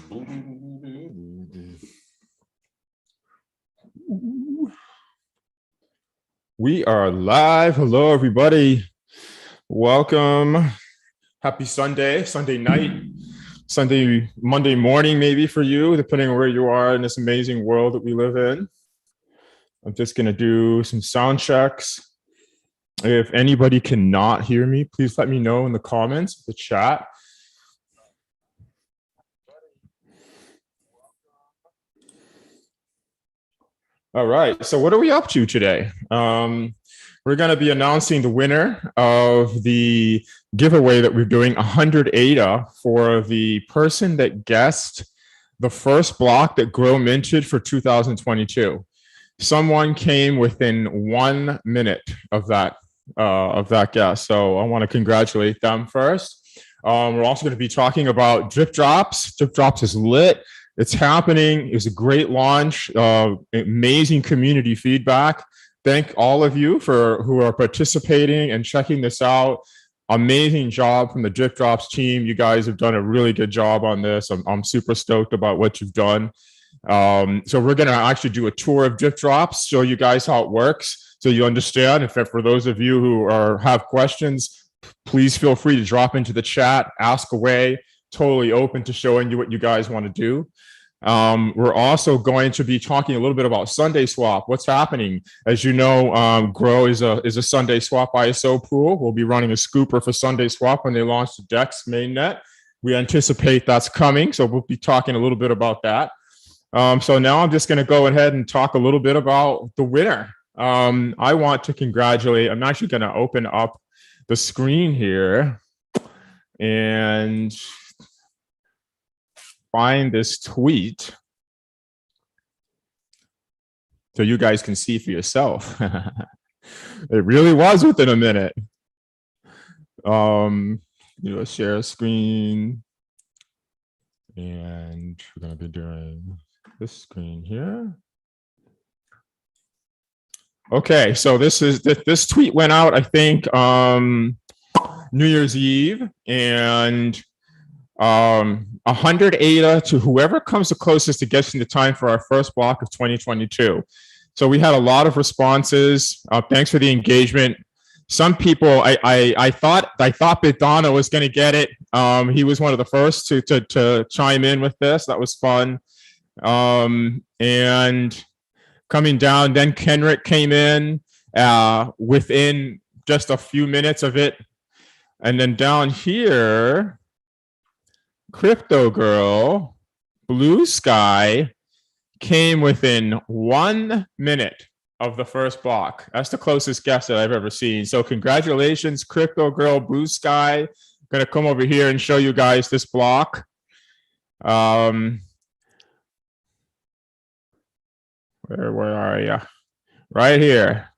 We are live. Hello, everybody. Welcome. Happy Sunday, Sunday night, Monday morning, maybe for you, depending on where you are in this amazing world that we live in. I'm just going to do some sound checks. If anybody cannot hear me, please let me know in the comments, the chat. All right, so what are we up to today? We're going to be announcing the winner of the giveaway that we're doing, 100 ADA, for the person that guessed the first block that Grow minted for 2022. Someone came within 1 minute of that guess, so I want to congratulate them first. We're also going to be talking about Drip Drops. Drip Drops is lit. It's happening. It was a great launch, amazing community feedback. Thank all of you who are participating and checking this out. Amazing job from the Drip Drops team. You guys have done a really good job on this. I'm super stoked about what you've done. So we're going to actually do a tour of Drip Drops, show you guys how it works so you understand. If for those of you who have questions, please feel free to drop into the chat, ask away. Totally open to showing you what you guys want to do. We're also going to be talking a little bit about Sunday Swap. What's happening? As you know, Grow is a Sunday Swap ISO pool. We'll be running a scooper for Sunday Swap when they launch the DEX mainnet. We anticipate that's coming, so we'll be talking a little bit about that. So now I'm just going to go ahead and talk a little bit about the winner. I want to congratulate. I'm actually going to open up the screen here and find this tweet so you guys can see for yourself. It really was within a minute. Share a screen, and we're going to be doing this screen here. Okay, so this tweet went out, I think, New Year's Eve, and 100 ADA to whoever comes the closest to guessing the time for our first block of 2022. So we had a lot of responses. Thanks for the engagement. Some people, I thought Bidana was going to get it. He was one of the first to chime in with this. That was fun. And coming down, then Kenrick came in within just a few minutes of it. And then down here, Crypto Girl, Blue Sky, came within 1 minute of the first block. That's the closest guess that I've ever seen. So congratulations, Crypto Girl, Blue Sky. I'm going to come over here and show you guys this block. Where are you? Right here.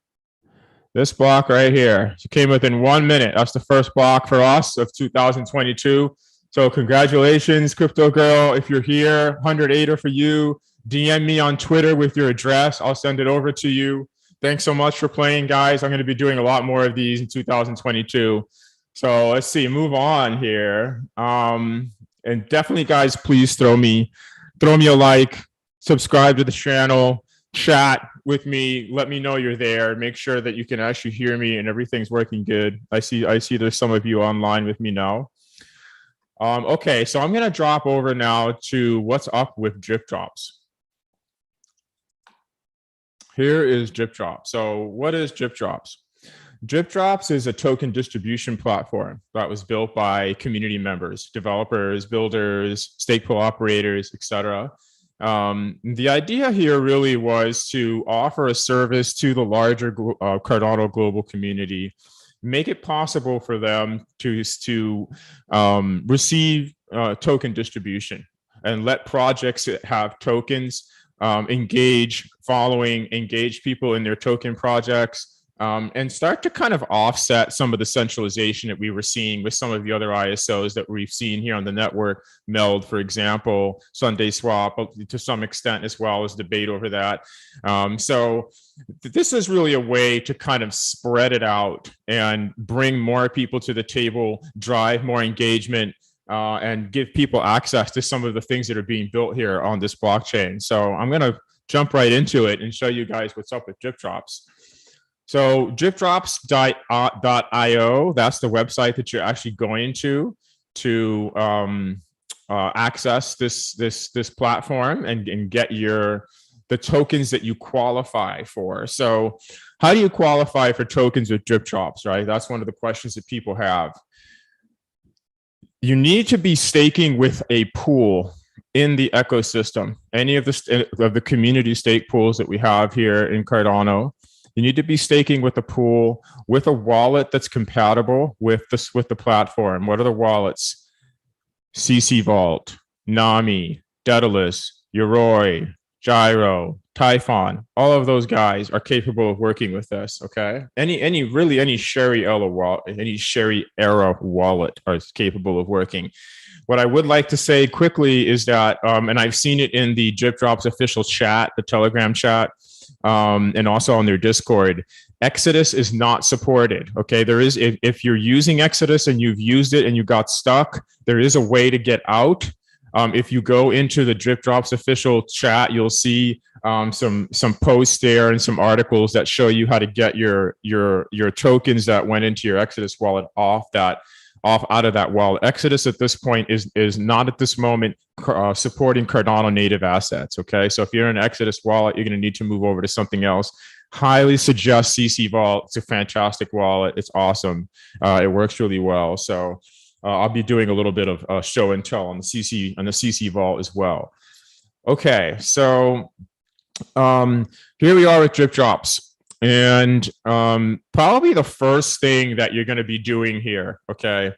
This block right here. She came within 1 minute. That's the first block for us of 2022. So congratulations, Crypto Girl. If you're here, 100 ADA for you. DM me on Twitter with your address. I'll send it over to you. Thanks so much for playing, guys. I'm going to be doing a lot more of these in 2022. So let's see, move on here. And definitely, guys, please throw me a like, subscribe to the channel, chat with me, let me know you're there, make sure that you can actually hear me and everything's working good. I see there's some of you online with me now. Okay, so I'm going to drop over now to what's up with Drip Drops. Here is Drip Drops. So what is Drip Drops? Drip Drops is a token distribution platform that was built by community members, developers, builders, stake pool operators, etc. The idea here really was to offer a service to the larger Cardano global community, make it possible for them to receive token distribution and let projects that have tokens engage people in their token projects, and start to kind of offset some of the centralization that we were seeing with some of the other ISOs that we've seen here on the network. Meld, for example, Sunday Swap to some extent as well, as debate over that. So this is really a way to kind of spread it out and bring more people to the table, drive more engagement, and give people access to some of the things that are being built here on this blockchain. So I'm going to jump right into it and show you guys what's up with DripDrops. So dripdrops.io, that's the website that you're actually going to access this platform and get the tokens that you qualify for. So how do you qualify for tokens with DripDrops, right? That's one of the questions that people have. You need to be staking with a pool in the ecosystem. Any of the community stake pools that we have here in Cardano, you need to be staking with a pool with a wallet that's compatible with the platform. What are the wallets? CC Vault, Nami, Daedalus, Yoroi, Gyro, Typhon, all of those guys are capable of working with this. Okay, any Sherry era wallet is capable of working. What I would like to say quickly is that, and I've seen it in the DripDrops official chat, the Telegram chat, and also on their Discord, Exodus is not supported. Okay, there is, if you're using Exodus and you've used it and you got stuck, there is a way to get out. If you go into the DripDrops official chat, you'll see some posts there and some articles that show you how to get your tokens that went into your Exodus wallet out of that wallet. Exodus at this point is not at this moment supporting Cardano native assets. Okay, so if you're in an Exodus wallet, you're going to need to move over to something else. Highly suggest CC Vault. It's a fantastic wallet. It's awesome. It works really well. So I'll be doing a little bit of show and tell on the CC Vault as well. Okay, so here we are with DripDrops. And probably the first thing that you're going to be doing here, okay,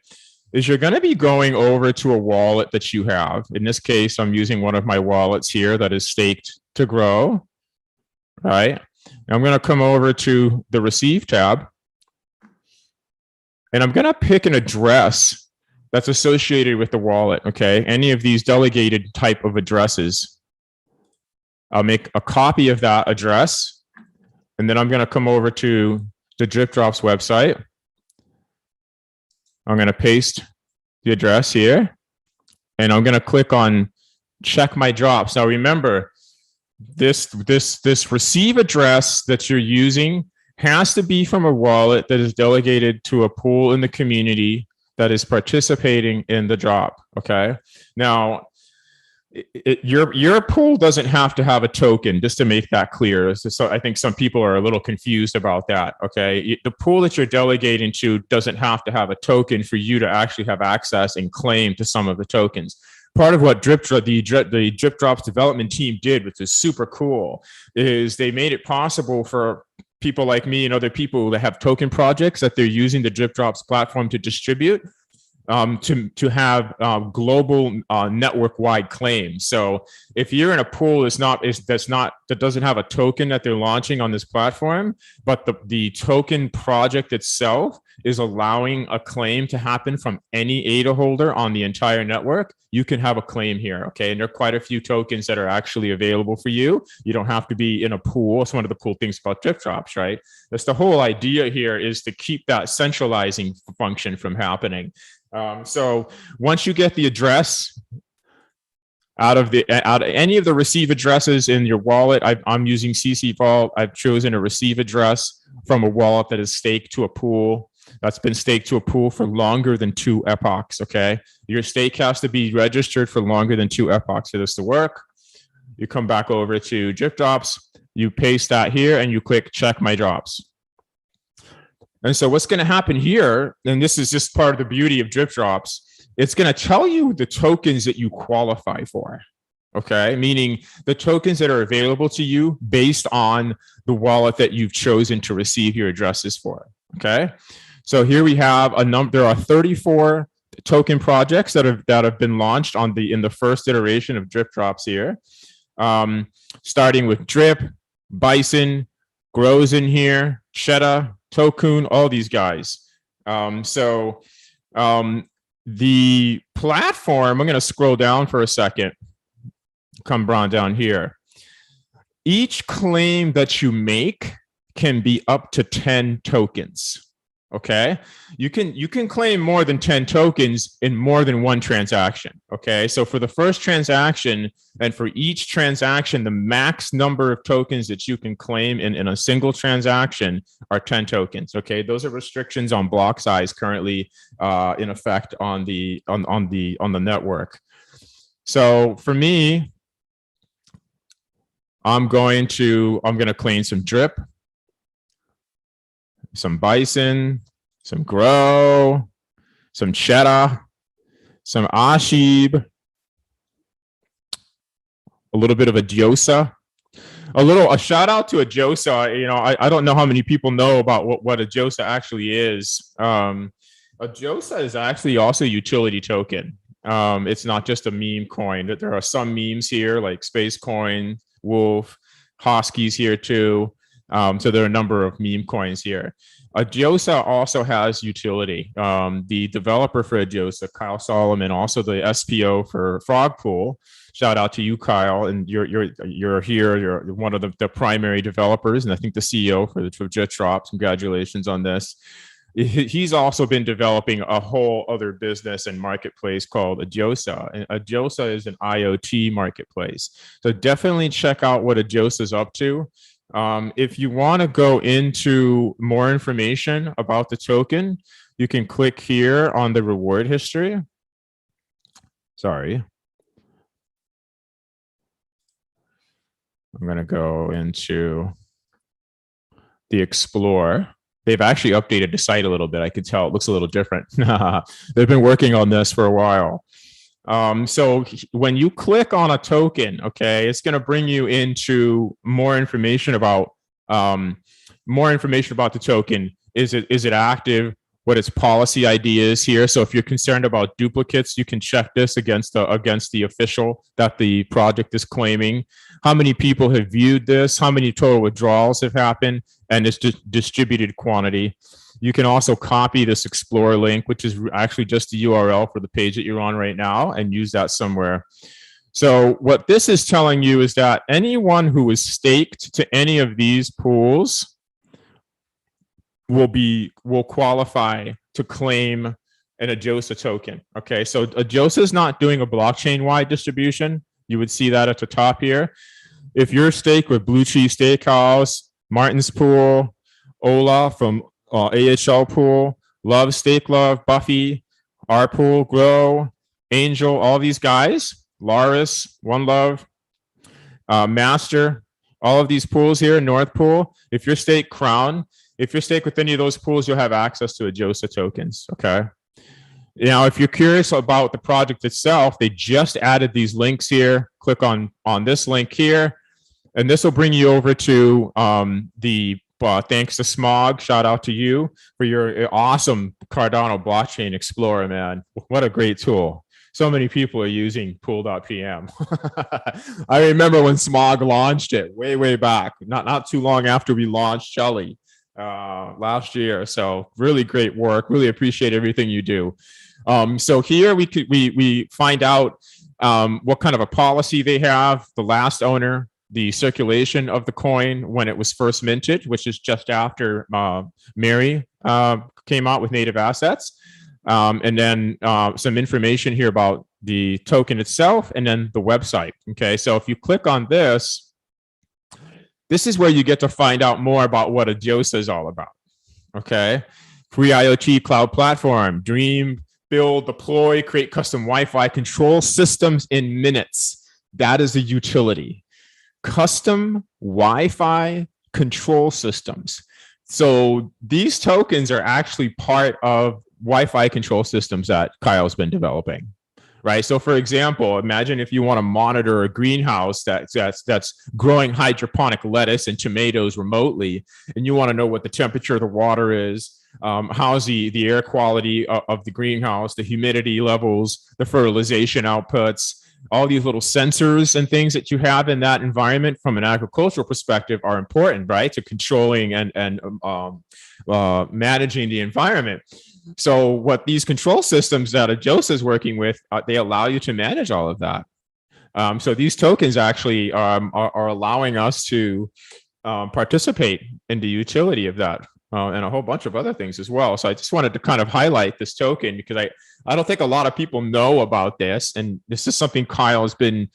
is you're going to be going over to a wallet that you have. In this case, I'm using one of my wallets here that is staked to grow, right? And I'm going to come over to the Receive tab. And I'm going to pick an address that's associated with the wallet, okay? Any of these delegated type of addresses. I'll make a copy of that address. And then I'm going to come over to the DripDrops website. I'm going to paste the address here. And I'm going to click on check my drops. Now remember, this receive address that you're using has to be from a wallet that is delegated to a pool in the community that is participating in the drop. Okay. Now, your pool doesn't have to have a token, just to make that clear. So I think some people are a little confused about that. Okay, the pool that you're delegating to doesn't have to have a token for you to actually have access and claim to some of the tokens. Part of what the DripDrops development team did, which is super cool, is they made it possible for people like me and other people that have token projects that they're using the DripDrops platform to distribute, to have global network-wide claims. So if you're in a pool that doesn't have a token that they're launching on this platform, but the token project itself is allowing a claim to happen from any ADA holder on the entire network, you can have a claim here. Okay, and there are quite a few tokens that are actually available for you. You don't have to be in a pool. It's one of the cool things about DripDrops, right? That's the whole idea here, is to keep that centralizing function from happening. So once you get the address out of any of the receive addresses in your wallet, I'm using CC Vault. I've chosen a receive address from a wallet that is staked to a pool, that's been staked to a pool for longer than 2 epochs. Okay, your stake has to be registered for longer than 2 epochs for this to work. You come back over to DripDrops, you paste that here, and you click check my drops. And so what's going to happen here, and this is just part of the beauty of DripDrops, it's going to tell you the tokens that you qualify for, okay? Meaning the tokens that are available to you based on the wallet that you've chosen to receive your addresses for, okay? So here we have there are 34 token projects that have been launched in the first iteration of DripDrops here, starting with Drip, Bison, Grows in here, Cheddar, Tokun, all these guys. The platform, I'm going to scroll down for a second, come down here. Each claim that you make can be up to 10 tokens. Okay, you can claim more than 10 tokens in more than one transaction. Okay, so for the first transaction and for each transaction, the max number of tokens that you can claim in a single transaction are 10 tokens. Okay, those are restrictions on block size currently in effect on the network. So for me, I'm going to claim some drip, some bison, some grow, some cheddar, some ashib, a little bit of a diosa. A shout out to a Josa. You know, I don't know how many people know about what a Josa actually is. A Josa is actually also a utility token. It's not just a meme coin. There are some memes here like Space Coin, Wolf, Hoskies here too. So there are a number of meme coins here. Adjosa also has utility. The developer for Adjosa, Kyle Solomon, also the SPO for Frogpool. Shout out to you, Kyle, and you're here. You're one of the primary developers, and I think the CEO for Jitrop. Congratulations on this. He's also been developing a whole other business and marketplace called Adjosa. And Adjosa is an IoT marketplace. So definitely check out what Adjosa is up to. If you want to go into more information about the token, you can click here on the reward history. Sorry. I'm going to go into the Explore. They've actually updated the site a little bit. I could tell it looks a little different. They've been working on this for a while. So when you click on a token, okay, it's going to bring you into more information about the token. Is it active? What its policy ID is here. So if you're concerned about duplicates, you can check this against the official that the project is claiming. How many people have viewed this? How many total withdrawals have happened? And its distributed quantity. You can also copy this Explore link, which is actually just the URL for the page that you're on right now, and use that somewhere. So what this is telling you is that anyone who is staked to any of these pools will qualify to claim an Adjosa token. Okay, so Adjosa is not doing a blockchain-wide distribution. You would see that at the top here. If you're staked with Blue Cheese Steakhouse, Martin's Pool, Ola from AHL Pool, Love, Steak Love, Buffy, our Pool, Grow, Angel, all these guys, Laris, One Love, Master, all of these pools here, North Pool. If you're staked Crown, if you're staked with any of those pools, you'll have access to Adjosa tokens, okay? Now, if you're curious about the project itself, they just added these links here. Click on this link here, and this will bring you over to the thanks to Smog. Shout out to you for your awesome Cardano blockchain explorer, man. What a great tool. So many people are using pool.pm. I remember when Smog launched it way back, not too long after we launched Shelly last year. So really great work. Really appreciate everything you do. So here we find out what kind of a policy they have, the last owner, the circulation of the coin when it was first minted, which is just after Mary came out with native assets. And then some information here about the token itself and then the website. Okay, so if you click on this, this is where you get to find out more about what Adjosa is all about. Okay, free IoT cloud platform, dream, build, deploy, create custom Wi-Fi control systems in minutes. That is a utility. Custom Wi-Fi control systems. So these tokens are actually part of Wi-Fi control systems that Kyle's been developing, right? So for example, imagine if you want to monitor a greenhouse that's growing hydroponic lettuce and tomatoes remotely, and you want to know what the temperature of the water is, how's the air quality of the greenhouse, the humidity levels, the fertilization outputs, all these little sensors and things that you have in that environment from an agricultural perspective are important, right? To controlling and managing the environment. So what these control systems that Adjosa is working with, they allow you to manage all of that. So these tokens actually are allowing us to participate in the utility of that. and a whole bunch of other things as well. So I just wanted to kind of highlight this token because I don't think a lot of people know about this, and this is something Kyle's been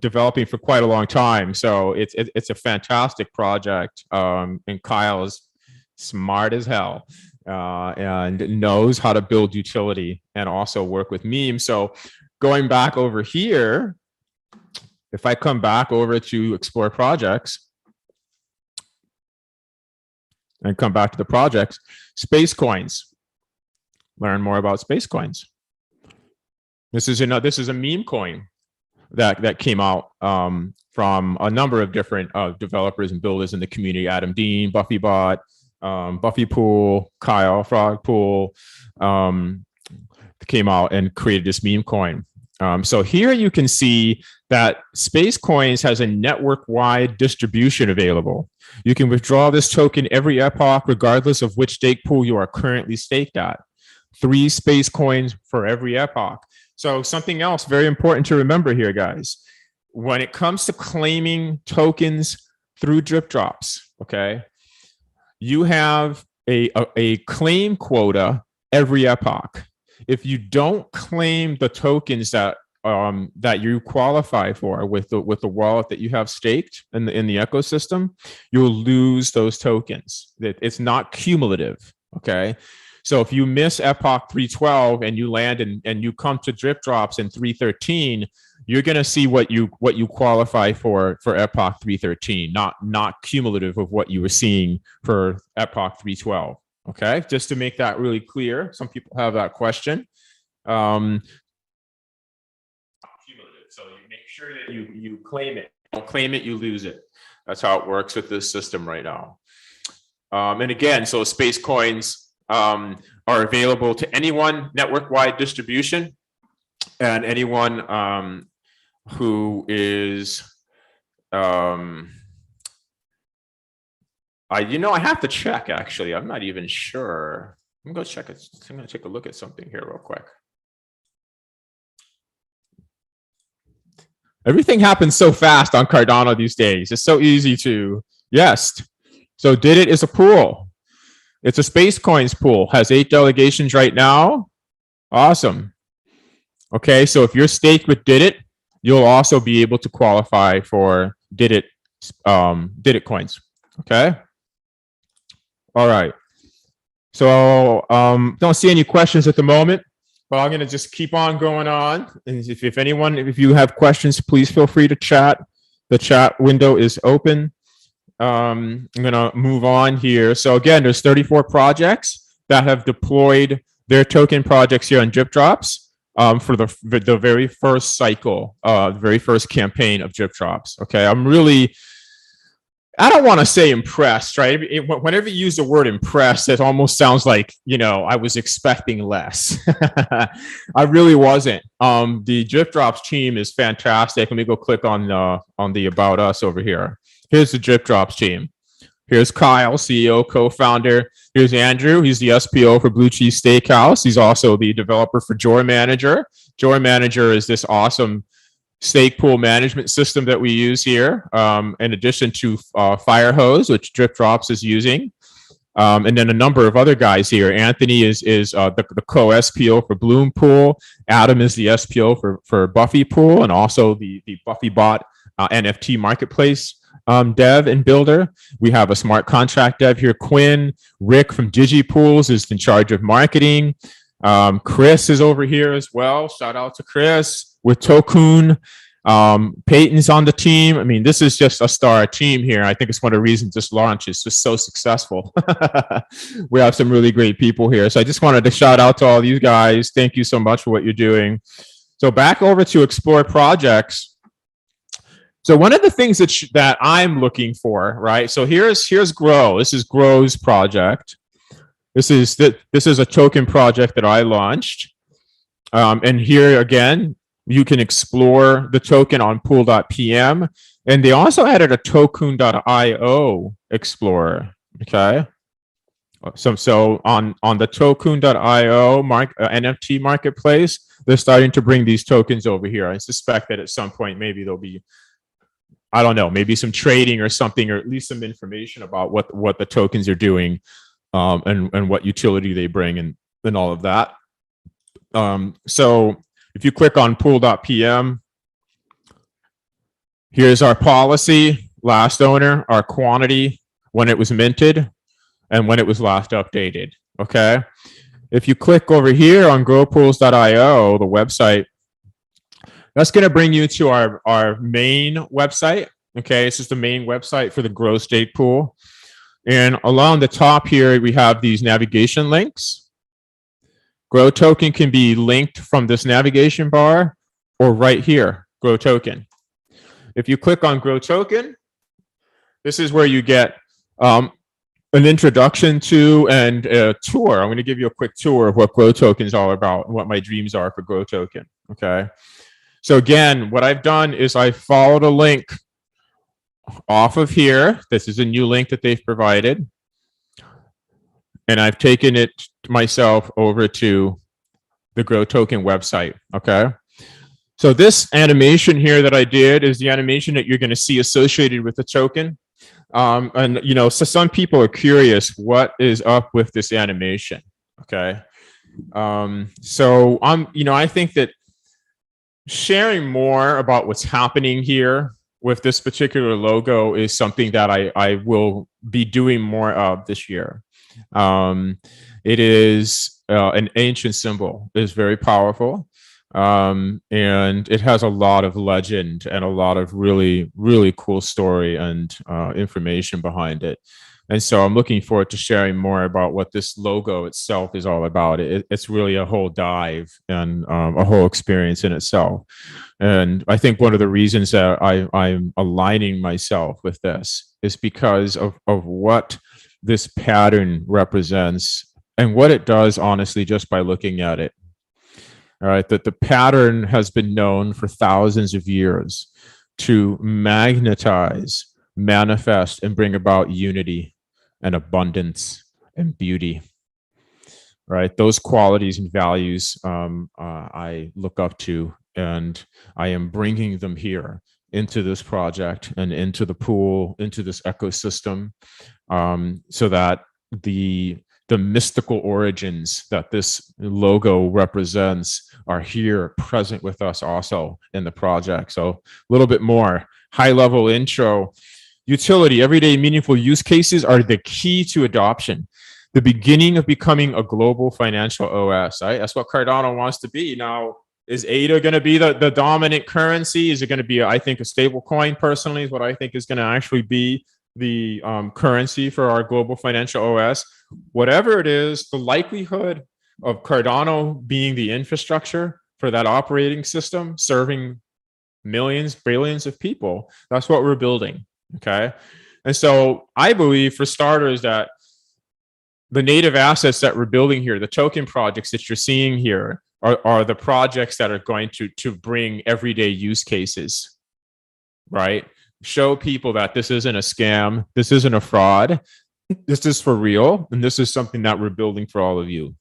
developing for quite a long time. So it's a fantastic project, and Kyle is smart as hell and knows how to build utility and also work with memes. So going back over here, if I come back over to Explore Projects, and come back to the projects, space coins. Learn more about space coins. This is a meme coin that came out from a number of different developers and builders in the community. Adam Dean, BuffyBot, Buffy Pool, Kyle Frog Pool came out and created this meme coin. So here you can see that Space Coins has a network-wide distribution available. You can withdraw this token every epoch, regardless of which stake pool you are currently staked at. 3 Space Coins for every epoch. So something else very important to remember here, guys. When it comes to claiming tokens through drip drops, okay, you have a claim quota every epoch. If you don't claim the tokens that you qualify for with the wallet that you have staked in the ecosystem, you'll lose those tokens. It's not cumulative. Okay, so if you miss Epoch 312 and you land and you come to drip drops in 313, you're going to see what you qualify for Epoch 313, not cumulative of what you were seeing for Epoch 312. Okay, just to make that really clear. Some people have that question. Cumulative. So you make sure that you claim it. Don't claim it, you lose it. That's how it works with this system right now. And again, so space coins are available to anyone, network-wide distribution, and anyone who is I have to check, actually. I'm not even sure. I'm going to check it. I'm going to take a look at something here real quick. Everything happens so fast on Cardano these days. It's so easy to, yes. So Did It is a pool. It's a Space Coins pool. Has 8 delegations right now. Awesome. Okay, so if you're staked with Did It, you'll also be able to qualify for Did It coins. Okay. All right. So don't see any questions at the moment, but I'm going to just keep on going on. And if you have questions, please feel free to chat. The chat window is open. I'm going to move on here. So again, there's 34 projects that have deployed their token projects here on Drip Drops for the very first cycle, the very first campaign of Drip Drops. Okay, I don't want to say impressed, right? Whenever you use the word impressed, it almost sounds like, I was expecting less. I really wasn't. The Drip Drops team is fantastic. Let me go click on the About Us over here. Here's the Drip Drops team. Here's Kyle, CEO, co-founder. Here's Andrew. He's the SPO for Blue Cheese Steakhouse. He's also the developer for Joy Manager. Joy Manager is this awesome stake pool management system that we use here, in addition to Firehose, which Drip Drops is using. And then a number of other guys here. Anthony is the co-SPO for Bloom Pool. Adam is the SPO for Buffy Pool, and also the BuffyBot NFT marketplace dev and builder. We have a smart contract dev here, Quinn. Rick from DigiPools is in charge of marketing. Chris is over here as well. Shout out to Chris with Tokun. Peyton's on the team. I mean, this is just a star team here. I think it's one of the reasons this launch is just so successful. We have some really great people here. So I just wanted to shout out to all you guys. Thank you so much for what you're doing. So back over to Explore Projects. So one of the things that I'm looking for, right? So here's Grow. This is Grow's project. This is a token project that I launched. And here again, you can explore the token on pool.pm. And they also added a token.io explorer. Okay. So on the token.io NFT marketplace, they're starting to bring these tokens over here. I suspect that at some point, maybe there'll be, I don't know, maybe some trading or something, or at least some information about what the tokens are doing. and what utility they bring and all of that. So if you click on pool.pm, here's our policy, last owner, our quantity, when it was minted, and when it was last updated. Okay. If you click over here on growpools.io, the website, that's going to bring you to our main website. Okay. This is the main website for the Grow State Pool. And along the top here, we have these navigation links. Grow token can be linked from this navigation bar or right here, Grow token. If you click on Grow token, this is where you get an introduction to and a tour. I'm going to give you a quick tour of what Grow token is all about and what my dreams are for Grow token. Okay. So again, what I've done is I followed a link off of here. This is a new link that they've provided. And I've taken it myself over to the Grow token website. Okay. So this animation here that I did is the animation that you're going to see associated with the token. And, you know, so some people are curious what is up with this animation. Okay. So I think that sharing more about what's happening here with this particular logo is something that I will be doing more of this year. It is an ancient symbol. It is very powerful. And it has a lot of legend and a lot of really, really cool story and information behind it. And so I'm looking forward to sharing more about what this logo itself is all about. It's really a whole dive and a whole experience in itself. And I think one of the reasons that I'm aligning myself with this is because of what this pattern represents and what it does, honestly, just by looking at it. All right, that the pattern has been known for thousands of years to magnetize, manifest, and bring about unity and abundance and beauty. Right, those qualities and values I look up to, and I am bringing them here into this project and into the pool, into this ecosystem, so that the mystical origins that this logo represents are here present with us also in the project. So a little bit more high level intro. Utility, everyday meaningful use cases are the key to adoption. The beginning of becoming a global financial OS. Right? That's what Cardano wants to be. Now, is ADA going to be the dominant currency? Is it going to be, I think, a stable coin personally is what I think is going to actually be the currency for our global financial OS. Whatever it is, the likelihood of Cardano being the infrastructure for that operating system, serving millions, billions of people, that's what we're building. Okay. And so I believe, for starters, that the native assets that we're building here, the token projects that you're seeing here, are the projects that are going to bring everyday use cases, right? Show people that this isn't a scam, this isn't a fraud, this is for real, and this is something that we're building for all of you.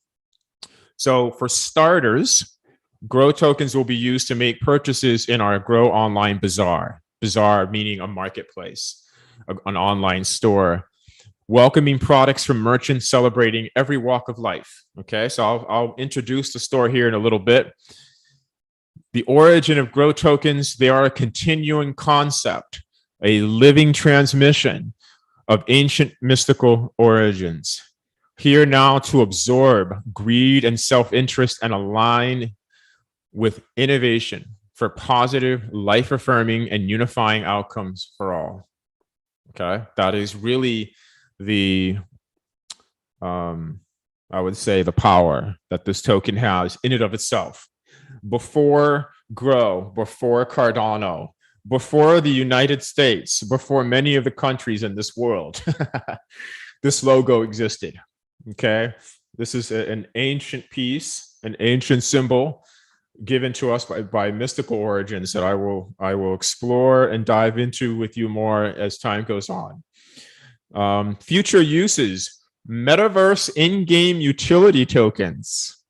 So for starters, Grow tokens will be used to make purchases in our Grow Online Bazaar. Bazaar meaning a marketplace, an online store, welcoming products from merchants celebrating every walk of life. Okay, so I'll introduce the store here in a little bit. The origin of Grow tokens, they are a continuing concept, a living transmission of ancient mystical origins, here now to absorb greed and self-interest and align with innovation for positive, life-affirming, and unifying outcomes for all. Okay, that is really the, I would say, the power that this token has in and of itself. Before Grow, before Cardano, before the United States, before many of the countries in this world, this logo existed. Okay, this is an ancient piece, an ancient symbol given to us by mystical origins that I will explore and dive into with you more as time goes on. Future uses: metaverse in-game utility tokens,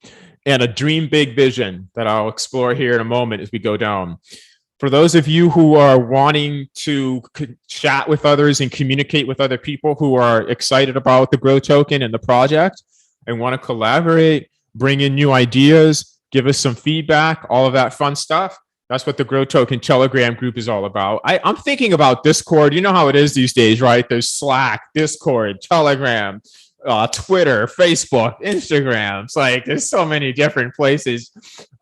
and a dream big vision that I'll explore here in a moment as we go down. For those of you who are wanting to chat with others and communicate with other people who are excited about the Grow Token and the project and want to collaborate, bring in new ideas, give us some feedback, all of that fun stuff. That's what the Grow Token Telegram group is all about. I'm thinking about Discord. You know how it is these days, right? There's Slack, Discord, Telegram, Twitter, Facebook, Instagram. It's like there's so many different places.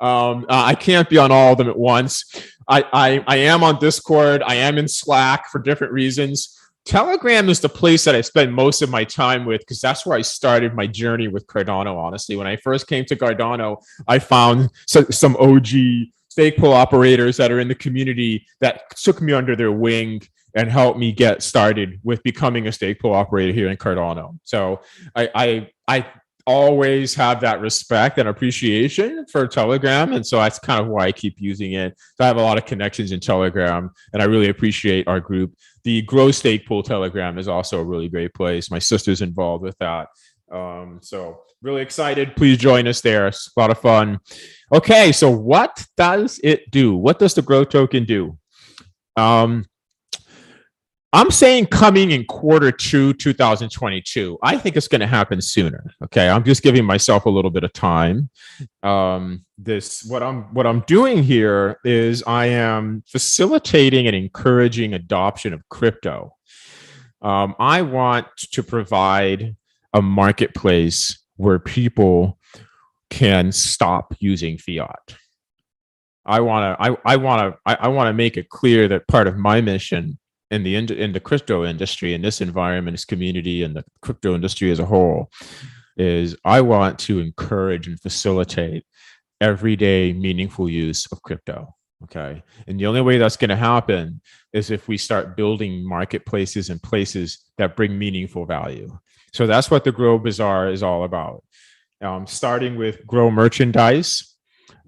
I can't be on all of them at once. I am on Discord. I am in Slack for different reasons. Telegram is the place that I spend most of my time with because that's where I started my journey with Cardano, honestly. When I first came to Cardano, I found some OG stake pool operators that are in the community that took me under their wing and helped me get started with becoming a stake pool operator here in Cardano. So I always have that respect and appreciation for Telegram. And so that's kind of why I keep using it. So I have a lot of connections in Telegram and I really appreciate our group. The Grow Stake Pool Telegram is also a really great place. My sister's involved with that. So really excited. Please join us there. It's a lot of fun. Okay, so what does it do? What does the Grow Token do? I'm saying coming in Q2 2022. I think it's going to happen sooner. Okay, I'm just giving myself a little bit of time. What I'm doing here is I am facilitating and encouraging adoption of crypto. I want to provide a marketplace where people can stop using fiat. I want to make it clear that part of my mission in the crypto industry, in this environment, this community, and the crypto industry as a whole, is I want to encourage and facilitate everyday meaningful use of crypto. Okay, and the only way that's going to happen is if we start building marketplaces and places that bring meaningful value. So that's what the Grow Bazaar is all about. Starting with Grow merchandise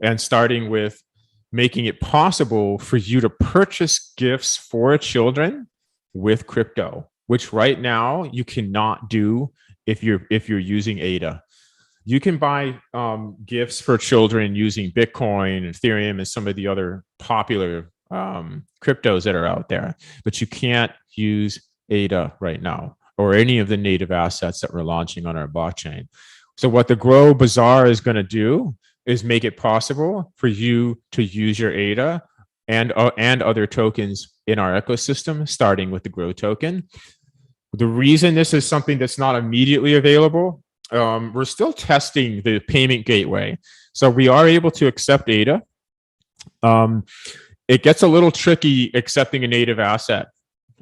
and starting with making it possible for you to purchase gifts for children with crypto, which right now you cannot do if you're using ADA. You can buy gifts for children using Bitcoin, Ethereum, and some of the other popular cryptos that are out there, but you can't use ADA right now or any of the native assets that we're launching on our blockchain. So what the Grow Bazaar is going to do is make it possible for you to use your ADA and other tokens in our ecosystem, starting with the Grow token. The reason this is something that's not immediately available, we're still testing the payment gateway. So we are able to accept ADA. It gets a little tricky accepting a native asset.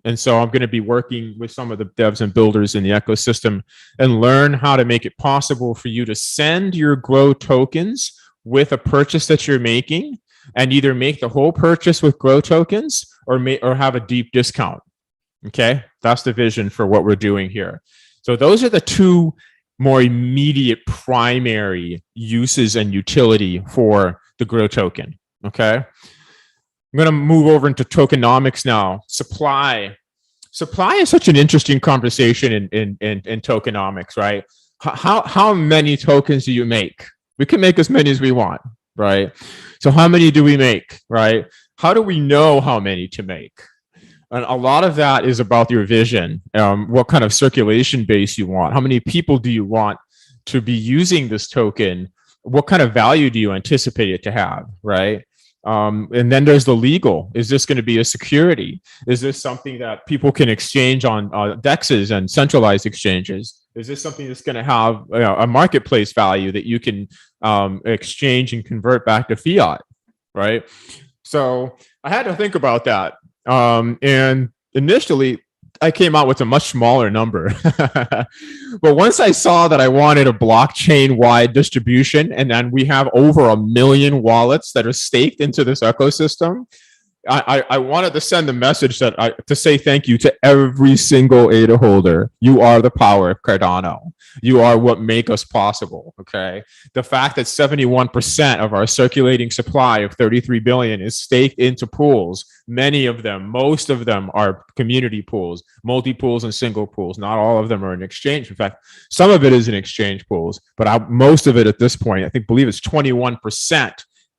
And so I'm going to be working with some of the devs and builders in the ecosystem and learn how to make it possible for you to send your Grow tokens with a purchase that you're making and either make the whole purchase with Grow tokens or have a deep discount. Okay, that's the vision for what we're doing here. So those are the two more immediate primary uses and utility for the Grow token. Okay. I'm going to move over into tokenomics now. Supply is such an interesting conversation in tokenomics, right? How many tokens do you make? We can make as many as we want, right? So how many do we make, right? How do we know how many to make? And a lot of that is about your vision, what kind of circulation base you want, how many people do you want to be using this token, what kind of value do you anticipate it to have, right? And then there's the legal. Is this going to be a security? Is this something that people can exchange on DEXs and centralized exchanges? Is this something that's going to have a marketplace value that you can exchange and convert back to fiat, right? So I had to think about that. And initially, I came out with a much smaller number. But once I saw that I wanted a blockchain-wide distribution, and then we have over 1 million wallets that are staked into this ecosystem, I wanted to send a message to say thank you to every single ADA holder. You are the power of Cardano. You are what make us possible, okay? The fact that 71% of our circulating supply of 33 billion is staked into pools, most of them are community pools, multi-pools and single pools. Not all of them are in exchange. In fact, some of it is in exchange pools, but most of it at this point, believe it's 21%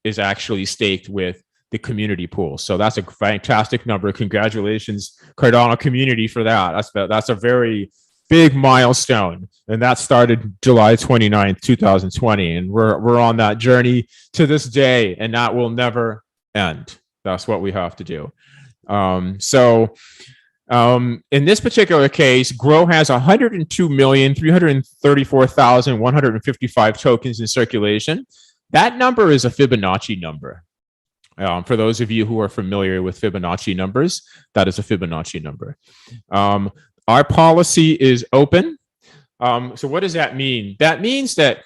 is actually staked with the community pool. So that's a fantastic number. Congratulations, Cardano community, for that. That's a very big milestone, and that started July 29th, 2020, and we're on that journey to this day, and that will never end. That's what we have to do. In this particular case, Grow has 102,334,155 tokens in circulation. That number is a Fibonacci number. For those of you who are familiar with Fibonacci numbers, that is a Fibonacci number. Our policy is open. So what does that mean? That means that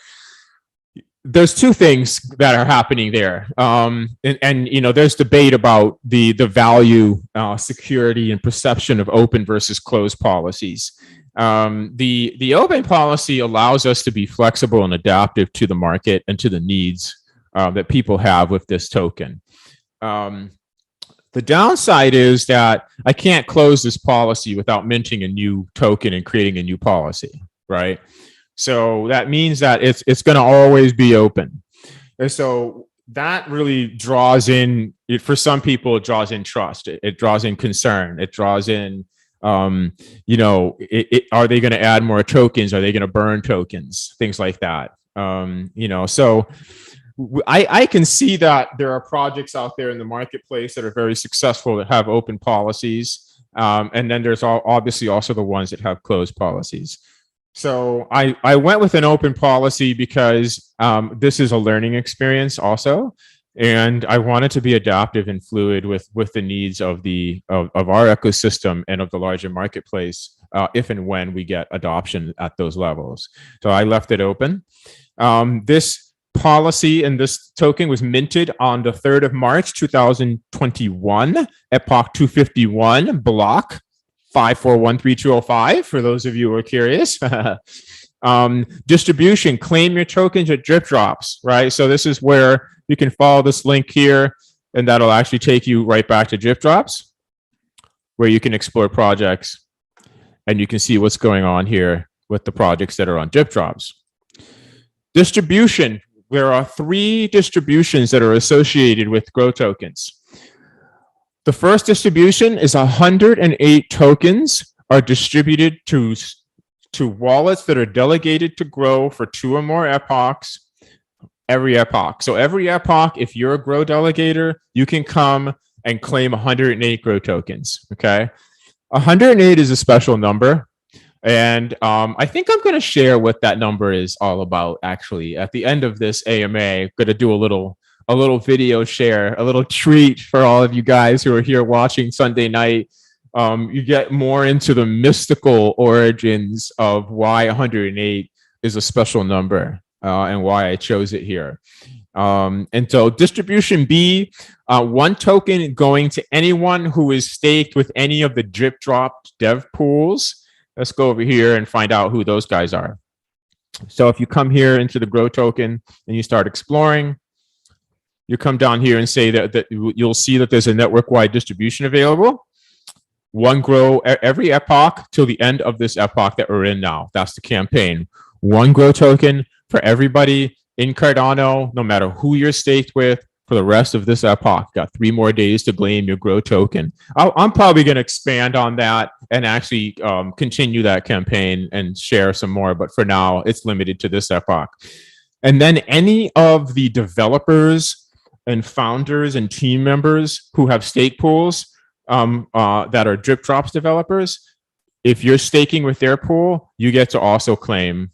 there's two things that are happening there. And you know, there's debate about the value, security, and perception of open versus closed policies. The open policy allows us to be flexible and adaptive to the market and to the needs that people have with this token. The downside is that I can't close this policy without minting a new token and creating a new policy, right? So that means that it's going to always be open. And so that really draws in, for some people, it draws in trust. It draws in concern. It draws in, you know, are they going to add more tokens? Are they going to burn tokens? Things like that. You know, so I can see that there are projects out there in the marketplace that are very successful that have open policies. And then there's obviously also the ones that have closed policies. So I went with an open policy because this is a learning experience also. And I wanted to be adaptive and fluid with the needs of our ecosystem and of the larger marketplace if and when we get adoption at those levels. So I left it open. This policy and this token was minted on the 3rd of March, 2021, Epoch 251, block 5413205, for those of you who are curious. Distribution, claim your tokens at drip drops, right? So this is where you can follow this link here, and that'll actually take you right back to drip drops, where you can explore projects, and you can see what's going on here with the projects that are on drip drops. Distribution. There are 3 distributions that are associated with Grow tokens. The first distribution is 108 tokens are distributed to wallets that are delegated to Grow for 2 or more epochs, every epoch. So every epoch, if you're a Grow delegator, you can come and claim 108 Grow tokens, okay? 108 is a special number. And I think I'm going to share what that number is all about, actually. At the end of this AMA, I'm going to do a little video share, a little treat for all of you guys who are here watching Sunday night. You get more into the mystical origins of why 108 is a special number and why I chose it here. And so distribution B, 1 token going to anyone who is staked with any of the drip drop dev pools. Let's go over here and find out who those guys are. So if you come here into the Grow token and you start exploring, you come down here and say that you'll see that there's a network-wide distribution available. 1 Grow every epoch till the end of this epoch that we're in now. That's the campaign. 1 Grow token for everybody in Cardano, no matter who you're staked with, for the rest of this epoch. Got 3 more days to claim your Grow token. I'm probably going to expand on that and actually continue that campaign and share some more. But for now, it's limited to this epoch. And then any of the developers and founders and team members who have stake pools that are drip drops developers, if you're staking with their pool, you get to also claim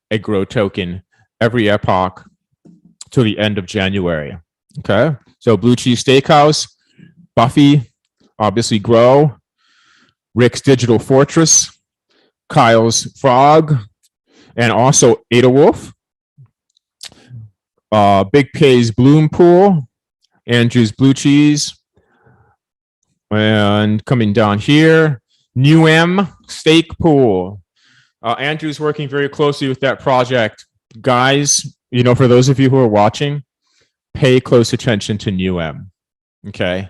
a Grow token every epoch to the end of January. Okay, so Blue Cheese Steakhouse, Buffy, obviously Grow, Rick's Digital Fortress, Kyle's Frog, and also Ada Wolf, Big K's Bloom Pool, Andrew's Blue Cheese, and coming down here, New M Steak Pool. Andrew's working very closely with that project. Guys, you know, for those of you who are watching, pay close attention to New M, okay?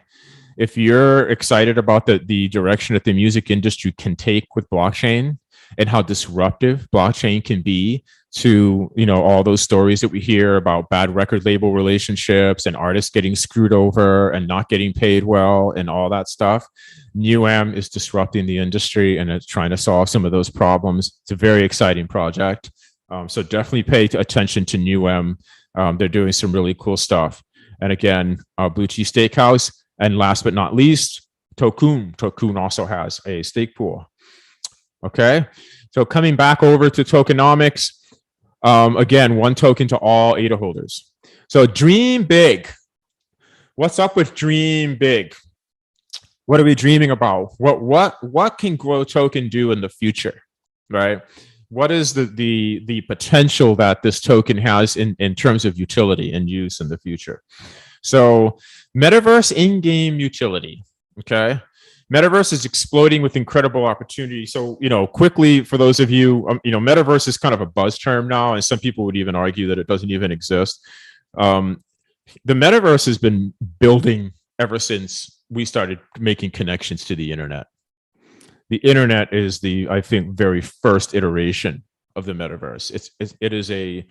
If you're excited about the direction that the music industry can take with blockchain, and how disruptive blockchain can be to, all those stories that we hear about bad record label relationships and artists getting screwed over and not getting paid well and all that stuff. NewM is disrupting the industry and it's trying to solve some of those problems. It's a very exciting project. So definitely pay attention to NewM. They're doing some really cool stuff. And again, Blue Cheese Steakhouse. And last but not least, Tokun. Tokun also has a stake pool. Okay. So coming back over to tokenomics, again, one token to all ADA holders. So dream big. What's up with dream big? What are we dreaming about? What can Grow Token do in the future, right? What is the potential that this token has in terms of utility and use in the future? So metaverse in-game utility, okay? Metaverse is exploding with incredible opportunity. So, quickly for those of you, metaverse is kind of a buzz term now, and some people would even argue that it doesn't even exist. The metaverse has been building ever since we started making connections to the internet. The internet is I think, very first iteration of the metaverse. It is a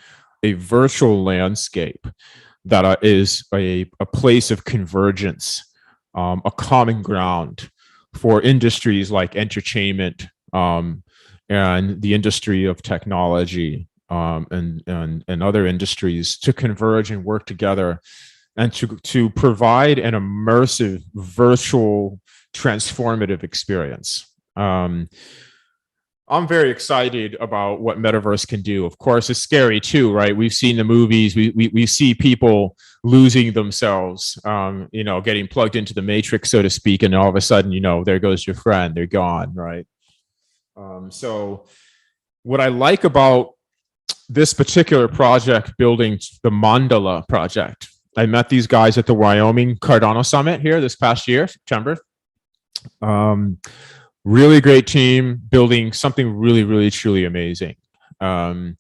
virtual landscape that is a place of convergence, a common ground for industries like entertainment and the industry of technology and other industries to converge and work together and to provide an immersive virtual transformative experience. I'm very excited about what metaverse can do. Of course, it's scary too, right? We've seen the movies. We see people losing themselves, getting plugged into the matrix, so to speak, and all of a sudden, there goes your friend. They're gone, right? So what I like about this particular project, building the Mandala project, I met these guys at the Wyoming Cardano Summit here this past year, September. Really great team building something really, really, truly amazing. An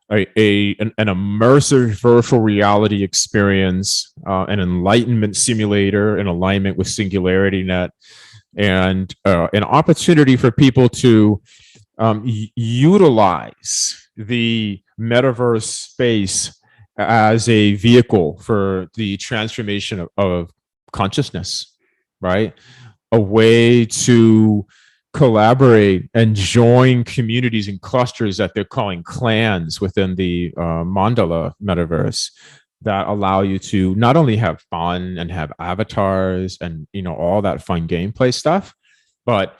immersive virtual reality experience, an enlightenment simulator in alignment with SingularityNet, and an opportunity for people to utilize the metaverse space as a vehicle for the transformation of consciousness, right? A way to collaborate and join communities and clusters that they're calling clans within the Mandala metaverse that allow you to not only have fun and have avatars and all that fun gameplay stuff, but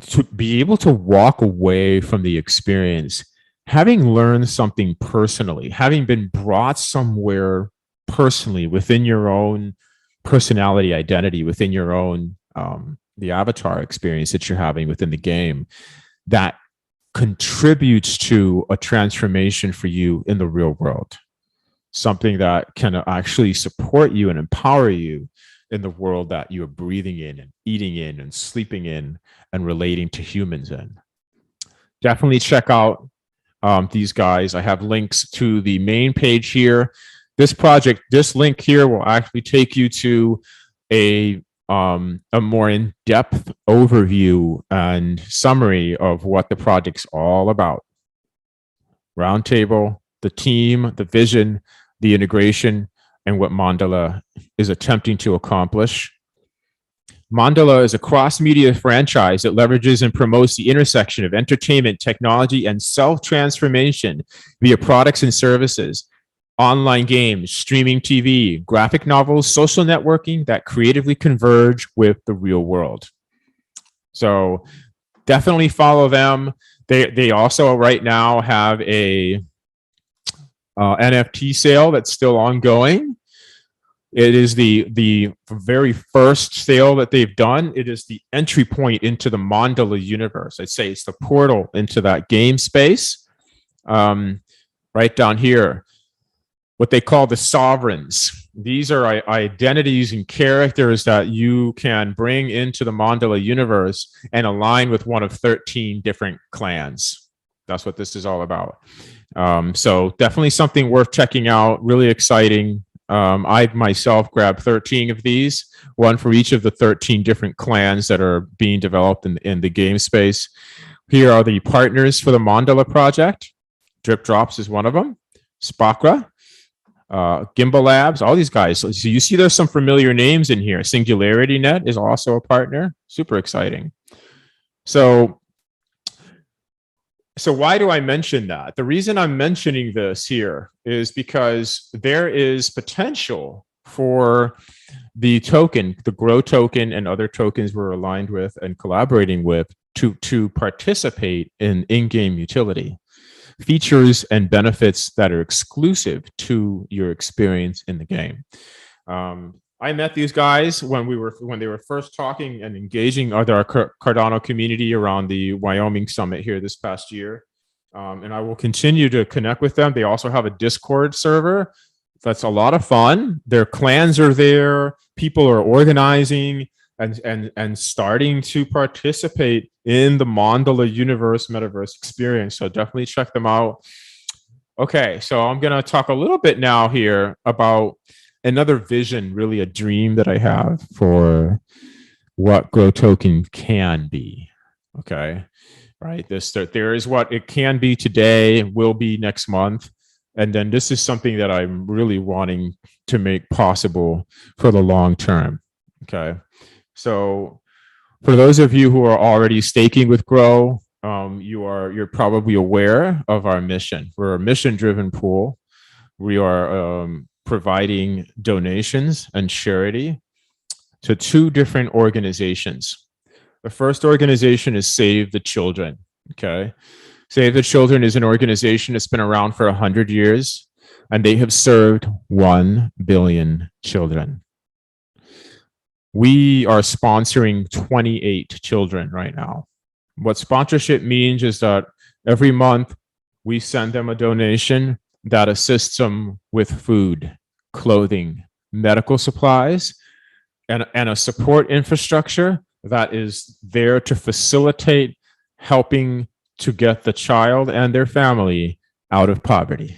to be able to walk away from the experience having learned something personally, having been brought somewhere personally within your own personality identity, within your own the avatar experience that you're having within the game, that contributes to a transformation for you in the real world. Something that can actually support you and empower you in the world that you're breathing in and eating in and sleeping in and relating to humans in. Definitely check out these guys. I have links to the main page here. This project, this link here will actually take you to a more in-depth overview and summary of what the project's all about. Roundtable, the team, the vision, the integration, and what Mandala is attempting to accomplish. Mandala is a cross-media franchise that leverages and promotes the intersection of entertainment, technology, and self-transformation via products and services, online games, streaming TV, graphic novels, social networking that creatively converge with the real world. So definitely follow them. They also right now have a NFT sale that's still ongoing. It is the very first sale that they've done. It is the entry point into the Mandala universe. I'd say it's the portal into that game space. Right down here, what they call the sovereigns. These are identities and characters that you can bring into the Mandala universe and align with one of 13 different clans. That's what this is all about. So definitely something worth checking out. Really exciting. I myself grabbed 13 of these, one for each of the 13 different clans that are being developed in the game space. Here are the partners for the Mandala project. Drip Drops is one of them. Spakra, Gimbal Labs, all these guys. So you see there's some familiar names in here. Singularity Net is also a partner. Super exciting. So why do I mention that? The reason I'm mentioning this here is because there is potential for the token, the Grow token and other tokens we're aligned with and collaborating with to participate in in-game utility, features and benefits that are exclusive to your experience in the game. I met these guys when they were first talking and engaging our Cardano community around the Wyoming summit here this past year. And I will continue to connect with them. They also have a Discord server. That's a lot of fun. Their clans are there. People are organizing and starting to participate in the Mandala universe metaverse experience. So definitely check them out. Okay, so I'm going to talk a little bit now here about another vision, really a dream that I have for what Grow Token can be. Okay, right. There is what it can be today, will be next month. And then this is something that I'm really wanting to make possible for the long term. Okay. So for those of you who are already staking with Grow, you're probably aware of our mission. We're a mission-driven pool. We are providing donations and charity to two different organizations. The first organization is Save the Children. Okay. Save the Children is an organization that's been around for 100 years, and they have served 1 billion children. We are sponsoring 28 children right now. What sponsorship means is that every month we send them a donation that assists them with food, clothing, medical supplies, and a support infrastructure that is there to facilitate helping to get the child and their family out of poverty.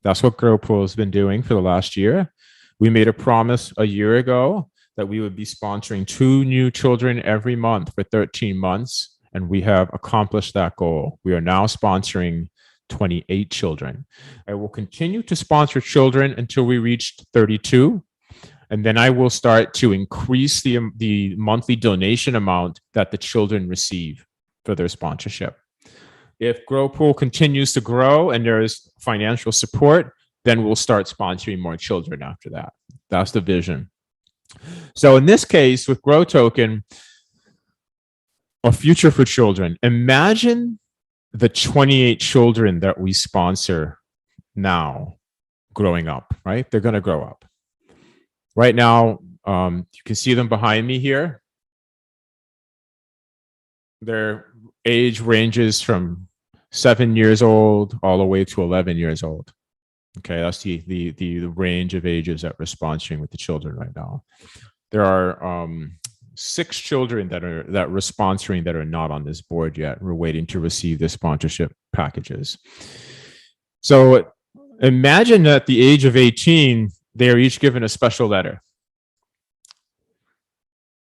That's what Growpool has been doing for the last year. We made a promise a year ago that we would be sponsoring 2 new children every month for 13 months, and we have accomplished that goal. We are now sponsoring 28 children. I will continue to sponsor children until we reach 32, and then I will start to increase the monthly donation amount that the children receive for their sponsorship. If Growpool continues to grow and there is financial support, then we'll start sponsoring more children after that. That's the vision. So in this case, with Grow Token, a future for children. Imagine the 28 children that we sponsor now growing up, right? They're going to grow up. Right now, you can see them behind me here. Their age ranges from 7 years old all the way to 11 years old. Okay, that's the range of ages that we're sponsoring with the children right now. There are 6 children that we're sponsoring that are not on this board yet. We're waiting to receive the sponsorship packages. So imagine that at the age of 18, they are each given a special letter.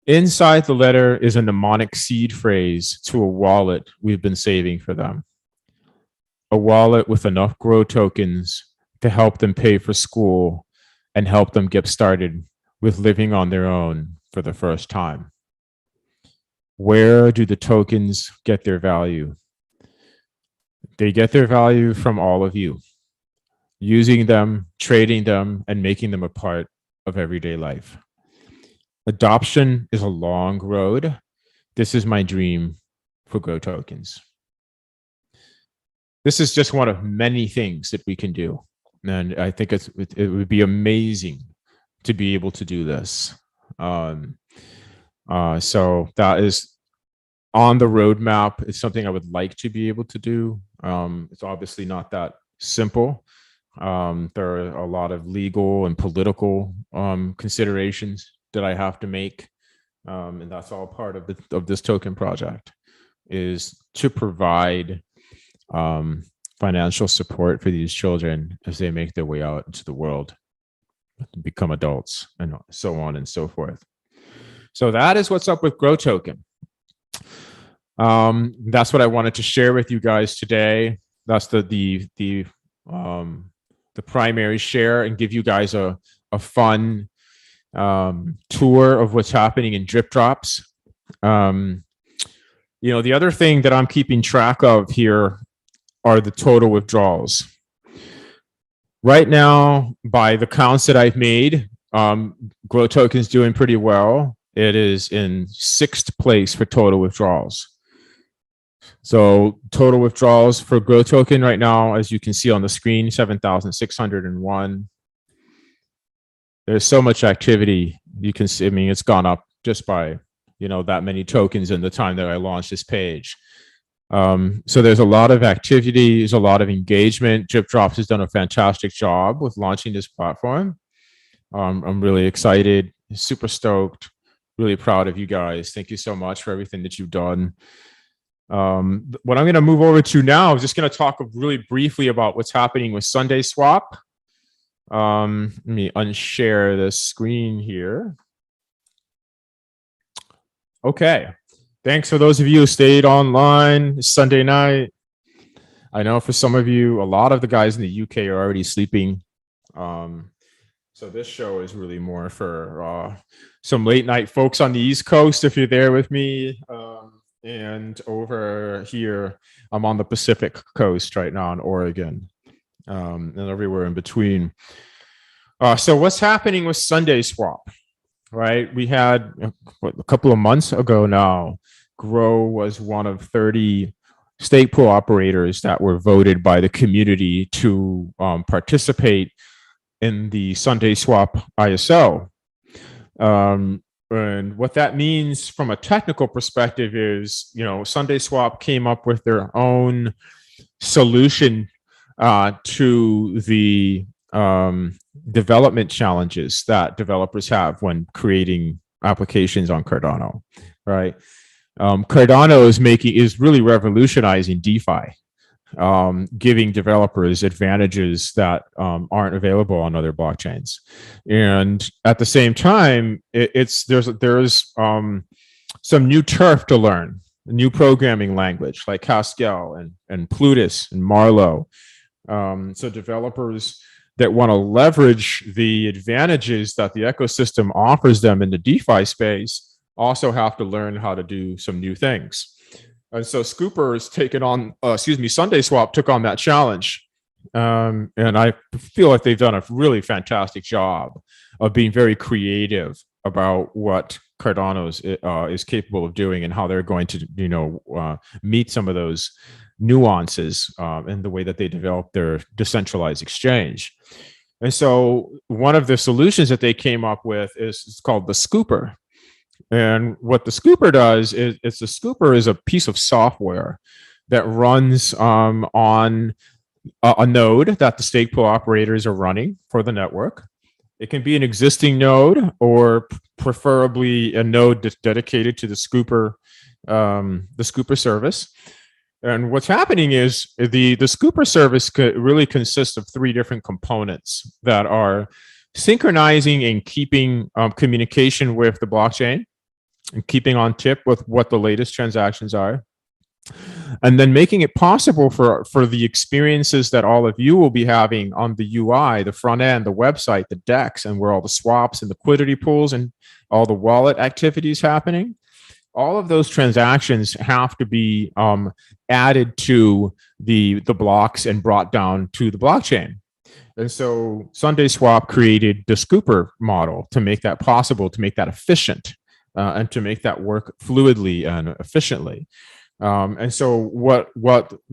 Inside the letter is a mnemonic seed phrase to a wallet we've been saving for them. A wallet with enough Grow tokens to help them pay for school and help them get started with living on their own for the first time. Where do the tokens get their value? They get their value from all of you, using them, trading them, and making them a part of everyday life. Adoption is a long road. This is my dream for Grow tokens. This is just one of many things that we can do. And I think it would be amazing to be able to do this. So that is on the roadmap. It's something I would like to be able to do. It's obviously not that simple. There are a lot of legal and political considerations that I have to make. And that's all part of this token project, is to provide financial support for these children as they make their way out into the world, become adults, and so on and so forth. So that is what's up with Grow Token. That's what I wanted to share with you guys today. That's the primary share, and give you guys a fun tour of what's happening in drip drops. The other thing that I'm keeping track of here are the total withdrawals. Right now, by the counts that I've made, Grow Token's doing pretty well. It is in 6th place for total withdrawals. So total withdrawals for Grow Token right now, as you can see on the screen, 7,601. There's so much activity. You can see, it's gone up just by, that many tokens in the time that I launched this page. So there's a lot of activity, there's a lot of engagement. Drip Drops has done a fantastic job with launching this platform. I'm really excited, super stoked, really proud of you guys. Thank you so much for everything that you've done. What I'm going to move over to now is just going to talk really briefly about what's happening with Sunday Swap. Let me unshare the screen here. Okay. Thanks for those of you who stayed online Sunday night. I know for some of you, a lot of the guys in the UK are already sleeping. So this show is really more for some late night folks on the East Coast, if you're there with me. And over here, I'm on the Pacific Coast right now in Oregon, and everywhere in between. So what's happening with Sunday Swap, right? We had a couple of months ago now, Grow was one of 30 stake pool operators that were voted by the community to participate in the Sunday Swap ISO. And what that means from a technical perspective is, Sunday Swap came up with their own solution to the development challenges that developers have when creating applications on Cardano, right? Cardano is really revolutionizing DeFi, giving developers advantages that aren't available on other blockchains. And at the same time, there's some new turf to learn, a new programming language like Haskell and Plutus and Marlowe. So developers that want to leverage the advantages that the ecosystem offers them in the DeFi space also have to learn how to do some new things. And so Scooper has taken on, Sunday Swap took on that challenge. And I feel like they've done a really fantastic job of being very creative about what Cardano is capable of doing and how they're going to, meet some of those nuances in the way that they develop their decentralized exchange. And so one of the solutions that they came up with is called the Scooper. And what the Scooper does is the Scooper is a piece of software that runs on a node that the stake pool operators are running for the network. It can be an existing node or preferably a node that's dedicated to the Scooper service. And what's happening is the Scooper service really consists of 3 different components that are synchronizing and keeping communication with the blockchain and keeping on tip with what the latest transactions are, and then making it possible for the experiences that all of you will be having on the UI, the front end, the website, the DEX, and where all the swaps and liquidity pools and all the wallet activities happening. All of those transactions have to be added to the blocks and brought down to the blockchain. And so Sunday Swap created the Scooper model to make that possible, to make that efficient, and to make that work fluidly and efficiently. And so what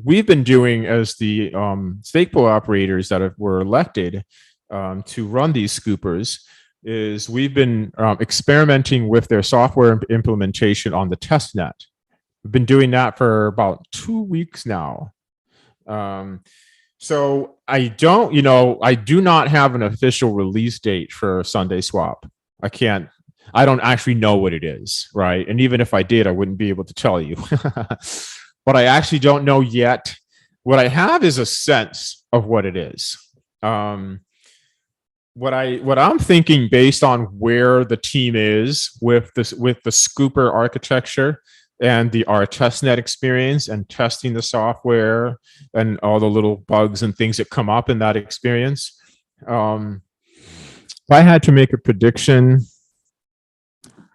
we've been doing as the stake pool operators that were elected to run these Scoopers is we've been experimenting with their software implementation on the test net. We've been doing that for about 2 weeks now. So I do not have an official release date for Sunday Swap. I don't actually know what it is, right? And even if I did, I wouldn't be able to tell you. But I actually don't know yet. What I have is a sense of what it is. What I'm thinking based on where the team is with the Scooper architecture, and our testnet experience and testing the software and all the little bugs and things that come up in that experience. If I had to make a prediction,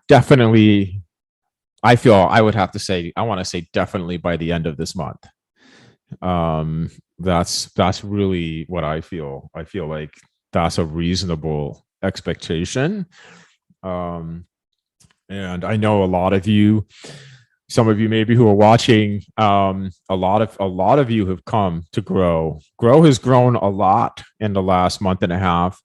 definitely, I feel I would have to say, I want to say definitely by the end of this month. That's really what I feel. I feel like that's a reasonable expectation. And I know a lot of you, some of you maybe who are watching, a lot of you have come to Grow. Grow has grown a lot in the last month and a half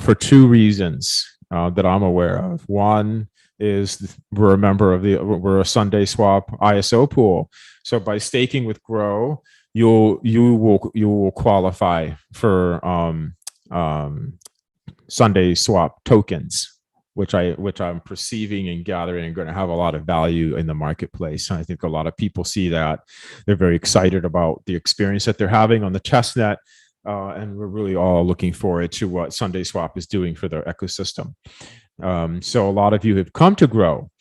for two reasons that I'm aware of. One is we're a member of we're a Sunday Swap ISO pool. So by staking with Grow, you will qualify for Sunday Swap tokens, which I'm perceiving and gathering and going to have a lot of value in the marketplace. And I think a lot of people see that. They're very excited about the experience that they're having on the testnet. And we're really all looking forward to what Sunday Swap is doing for their ecosystem. So a lot of you have come to Grow,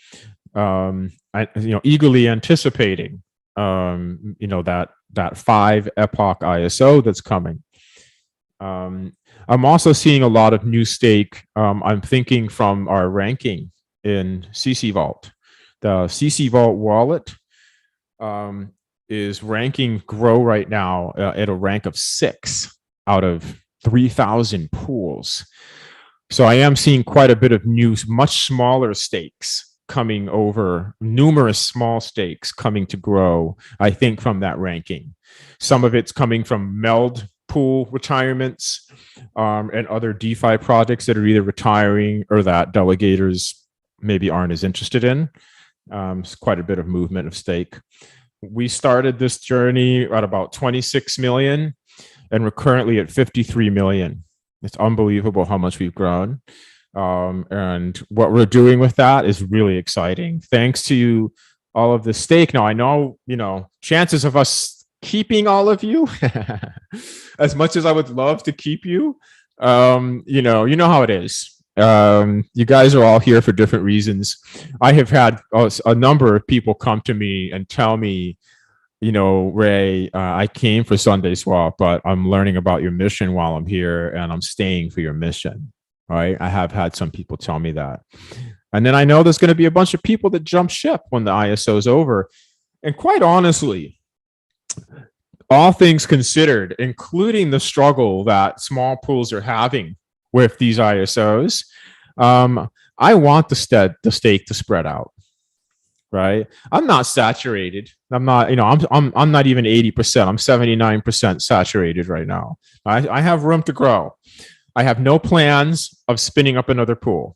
eagerly anticipating, that 5 Epoch ISO that's coming. I'm also seeing a lot of new stake. I'm thinking from our ranking in CC Vault. The CC Vault wallet is ranking Grow right now at a rank of 6 out of 3,000 pools. So I am seeing quite a bit of new, much smaller stakes coming over, numerous small stakes coming to Grow, I think, from that ranking. Some of it's coming from Meld pool retirements and other DeFi projects that are either retiring or that delegators maybe aren't as interested in. It's quite a bit of movement of stake. We started this journey at about 26 million, and we're currently at 53 million. It's unbelievable how much we've grown. And what we're doing with that is really exciting. Thanks to all of the stake. Now, I know, chances of us keeping all of you, as much as I would love to keep you, you know how it is. You guys are all here for different reasons. I have had a number of people come to me and tell me, Ray, I came for Sunday Swap, but I'm learning about your mission while I'm here, and I'm staying for your mission. Right? I have had some people tell me that. And then I know there's going to be a bunch of people that jump ship when the ISO is over. And quite honestly, all things considered, including the struggle that small pools are having with these ISOs, I want the stake to spread out. Right? I'm not saturated. I'm not, I'm not even 80%. I'm 79% saturated right now. I have room to grow. I have no plans of spinning up another pool.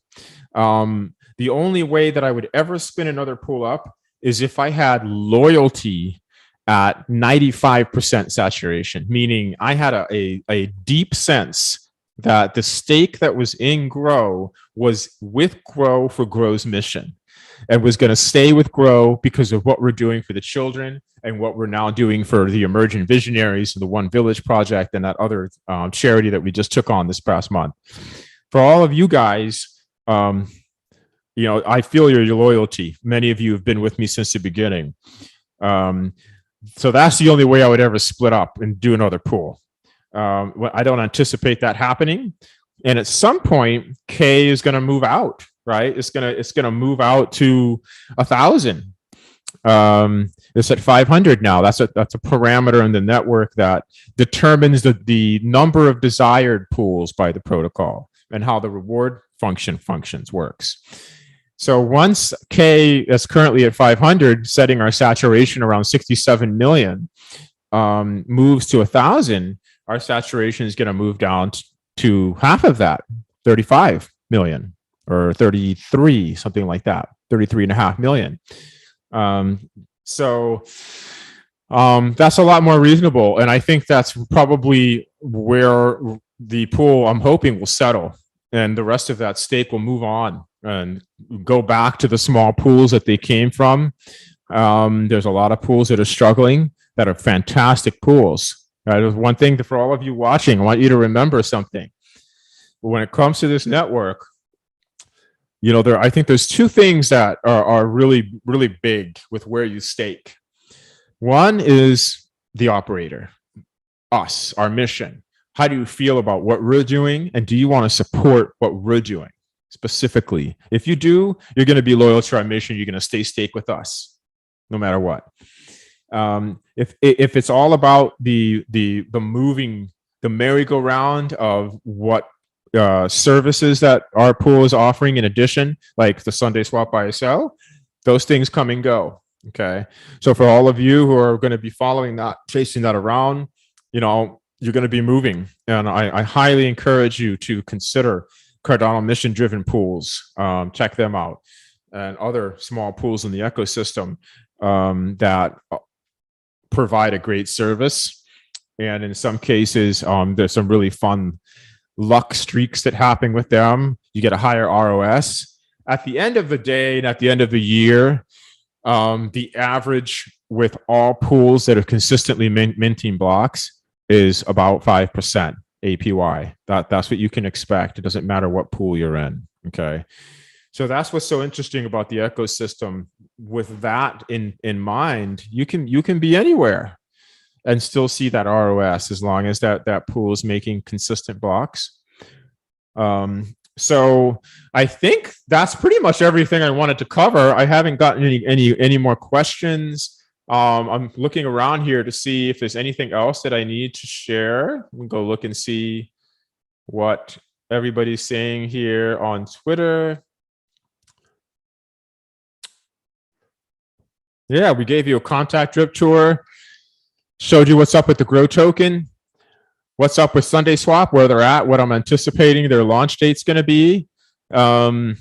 The only way that I would ever spin another pool up is if I had loyalty at 95% saturation, meaning I had a deep sense that the stake that was in Grow was with Grow for Grow's mission, and was going to stay with Grow because of what we're doing for the children and what we're now doing for the emerging visionaries, the One Village project, and that other charity that we just took on this past month. For all of you guys, I feel your loyalty. Many of you have been with me since the beginning. So that's the only way I would ever split up and do another pool. I don't anticipate that happening. And at some point, K is going to move out. Right, it's gonna move out to 1,000. It's at 500 now. That's a parameter in the network that determines the number of desired pools by the protocol and how the reward functions works. So once K is currently at 500, setting our saturation around 67 million, moves to 1,000, our saturation is going to move down to half of that, 35 million. Or 33, something like that, 33.5 million. So that's a lot more reasonable. And I think that's probably where the pool, I'm hoping, will settle. And the rest of that stake will move on and go back to the small pools that they came from. There's a lot of pools that are struggling that are fantastic pools. There's one thing for all of you watching, I want you to remember something. When it comes to this network, I think there's two things that are really, really big with where you stake. One is the operator, us, our mission. How do you feel about what we're doing? And do you want to support what we're doing specifically? If you do, you're going to be loyal to our mission. You're going to stay stake with us no matter what. If it's all about the moving, the merry-go-round of what services that our pool is offering in addition, like the Sunday swap buy or sell, those things come and go. Okay. So for all of you who are going to be following that, chasing that around, you're going to be moving. And I highly encourage you to consider Cardano mission driven pools. Check them out, and other small pools in the ecosystem that provide a great service. And in some cases, there's some really fun luck streaks that happen with them. You get a higher ROS. At the end of the day and at the end of the year, the average with all pools that are consistently minting blocks is about 5% APY. That's what you can expect. It doesn't matter what pool you're in. Okay. So that's what's so interesting about the ecosystem. With that in mind, you can be anywhere and still see that ROS as long as that pool is making consistent blocks. So I think that's pretty much everything I wanted to cover. I haven't gotten any more questions. I'm looking around here to see if there's anything else that I need to share. We'll go look and see what everybody's saying here on Twitter. Yeah, we gave you a contact drip tour, showed you what's up with the Grow token, what's up with Sunday Swap, where they're at, what I'm anticipating their launch date's going to be, and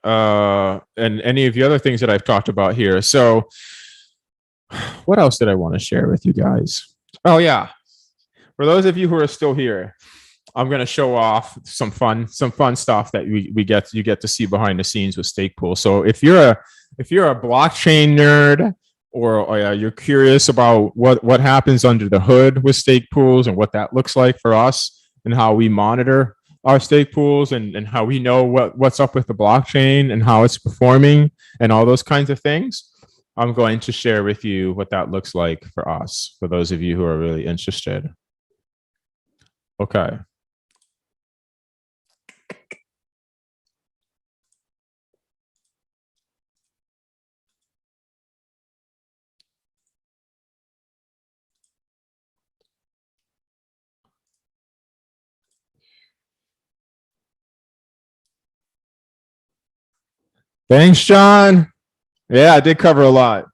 any of the other things that I've talked about here. So what else did I want to share with you guys? Oh yeah, for those of you who are still here, I'm going to show off some fun stuff that you get to see behind the scenes with Stake Pool. So if you're a blockchain nerd, or you're curious about what happens under the hood with stake pools and what that looks like for us and how we monitor our stake pools and how we know what's up with the blockchain and how it's performing and all those kinds of things, I'm going to share with you what that looks like for us, for those of you who are really interested. Okay. Thanks, John. Yeah, I did cover a lot.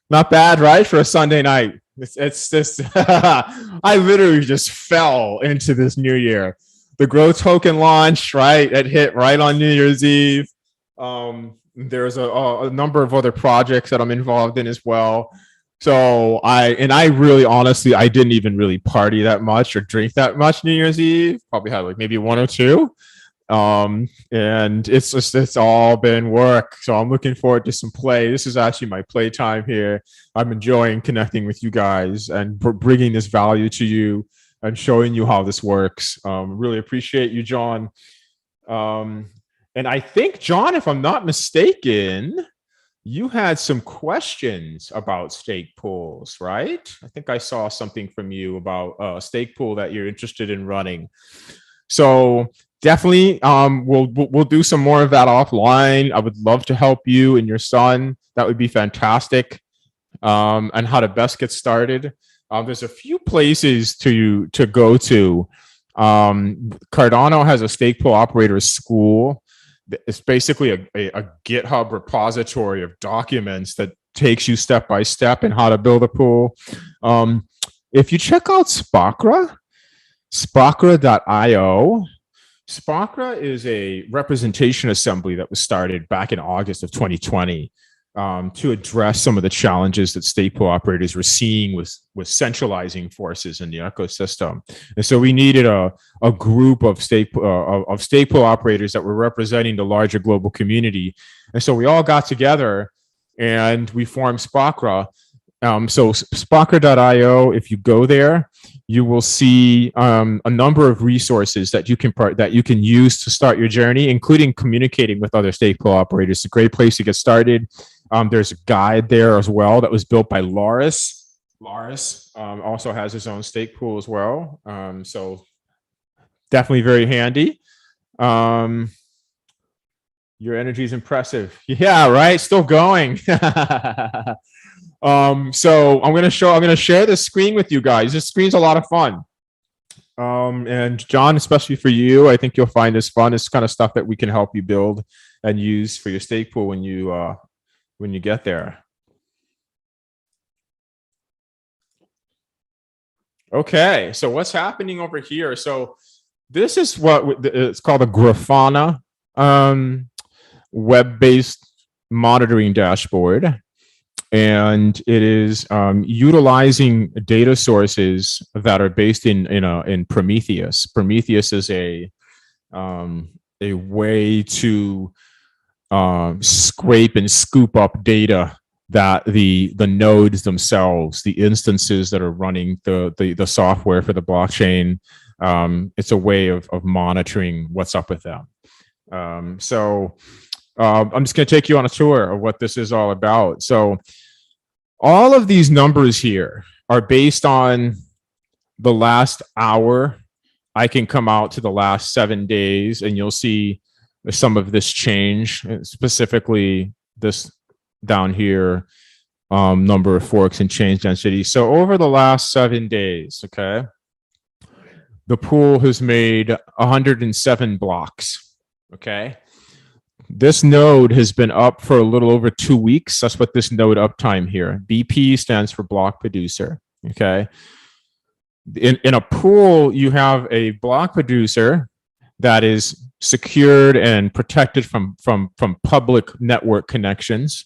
Not bad, right? For a Sunday night. It's just, I literally just fell into this new year. The Grow token launch, right? It hit right on New Year's Eve. There's a number of other projects that I'm involved in as well. So I really honestly, I didn't even really party that much or drink that much New Year's Eve. Probably had like maybe one or two. And it's all been work. So I'm looking forward to some play. This is actually my play time here. I'm enjoying connecting with you guys and bringing this value to you and showing you how this works. Really appreciate you, John. And I think, John, if I'm not mistaken, you had some questions about stake pools, right? I think I saw something from you about a stake pool that you're interested in running. So definitely, we'll do some more of that offline. I would love to help you and your son. That would be fantastic. And how to best get started. There's a few places to go to. Cardano has a stake pool operators school. It's basically a GitHub repository of documents that takes you step by step in how to build a pool. If you check out Spakra, Spakra.io. Spakra is a representation assembly that was started back in August of 2020 to address some of the challenges that stake pool operators were seeing with centralizing forces in the ecosystem. And so we needed a group of stake pool operators that were representing the larger global community. And so we all got together and we formed Spakra. So Spocker.io, if you go there, you will see a number of resources that you can use to start your journey, including communicating with other stake pool operators. It's a great place to get started. There's a guide there as well that was built by Loris. Loris also has his own stake pool as well. So definitely very handy. Your energy is impressive. Yeah, right. Still going. So I'm gonna share this screen with you guys. This screen's a lot of fun. And John, especially for you, I think you'll find this fun. It's kind of stuff that we can help you build and use for your stake pool when you get there. Okay, so what's happening over here? So this is what it's called a Grafana web-based monitoring dashboard. And it is utilizing data sources that are based in Prometheus. Prometheus is a way to scrape and scoop up data that the nodes themselves, the instances that are running the software for the blockchain, it's a way of monitoring what's up with them. I'm just going to take you on a tour of what this is all about. So all of these numbers here are based on the last hour. I can come out to the last 7 days and you'll see some of this change, specifically this down here, number of forks and change density. So over the last 7 days, okay, the pool has made 107 blocks, okay? This node has been up for a little over 2 weeks. That's what this node uptime here. BP stands for block producer. Okay. In a pool, you have a block producer that is secured and protected from public network connections.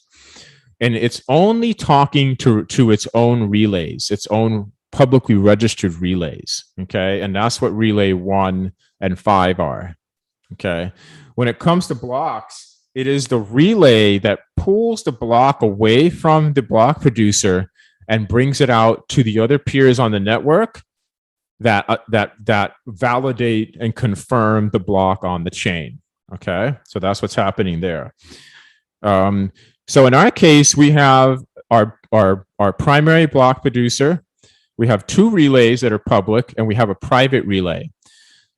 And it's only talking to its own relays, its own publicly registered relays. Okay. And that's what relay 1 and 5 are. Okay. When it comes to blocks, it is the relay that pulls the block away from the block producer and brings it out to the other peers on the network that validate and confirm the block on the chain. Okay, so that's what's happening there. So in our case, we have our primary block producer. We have 2 relays that are public, and we have a private relay.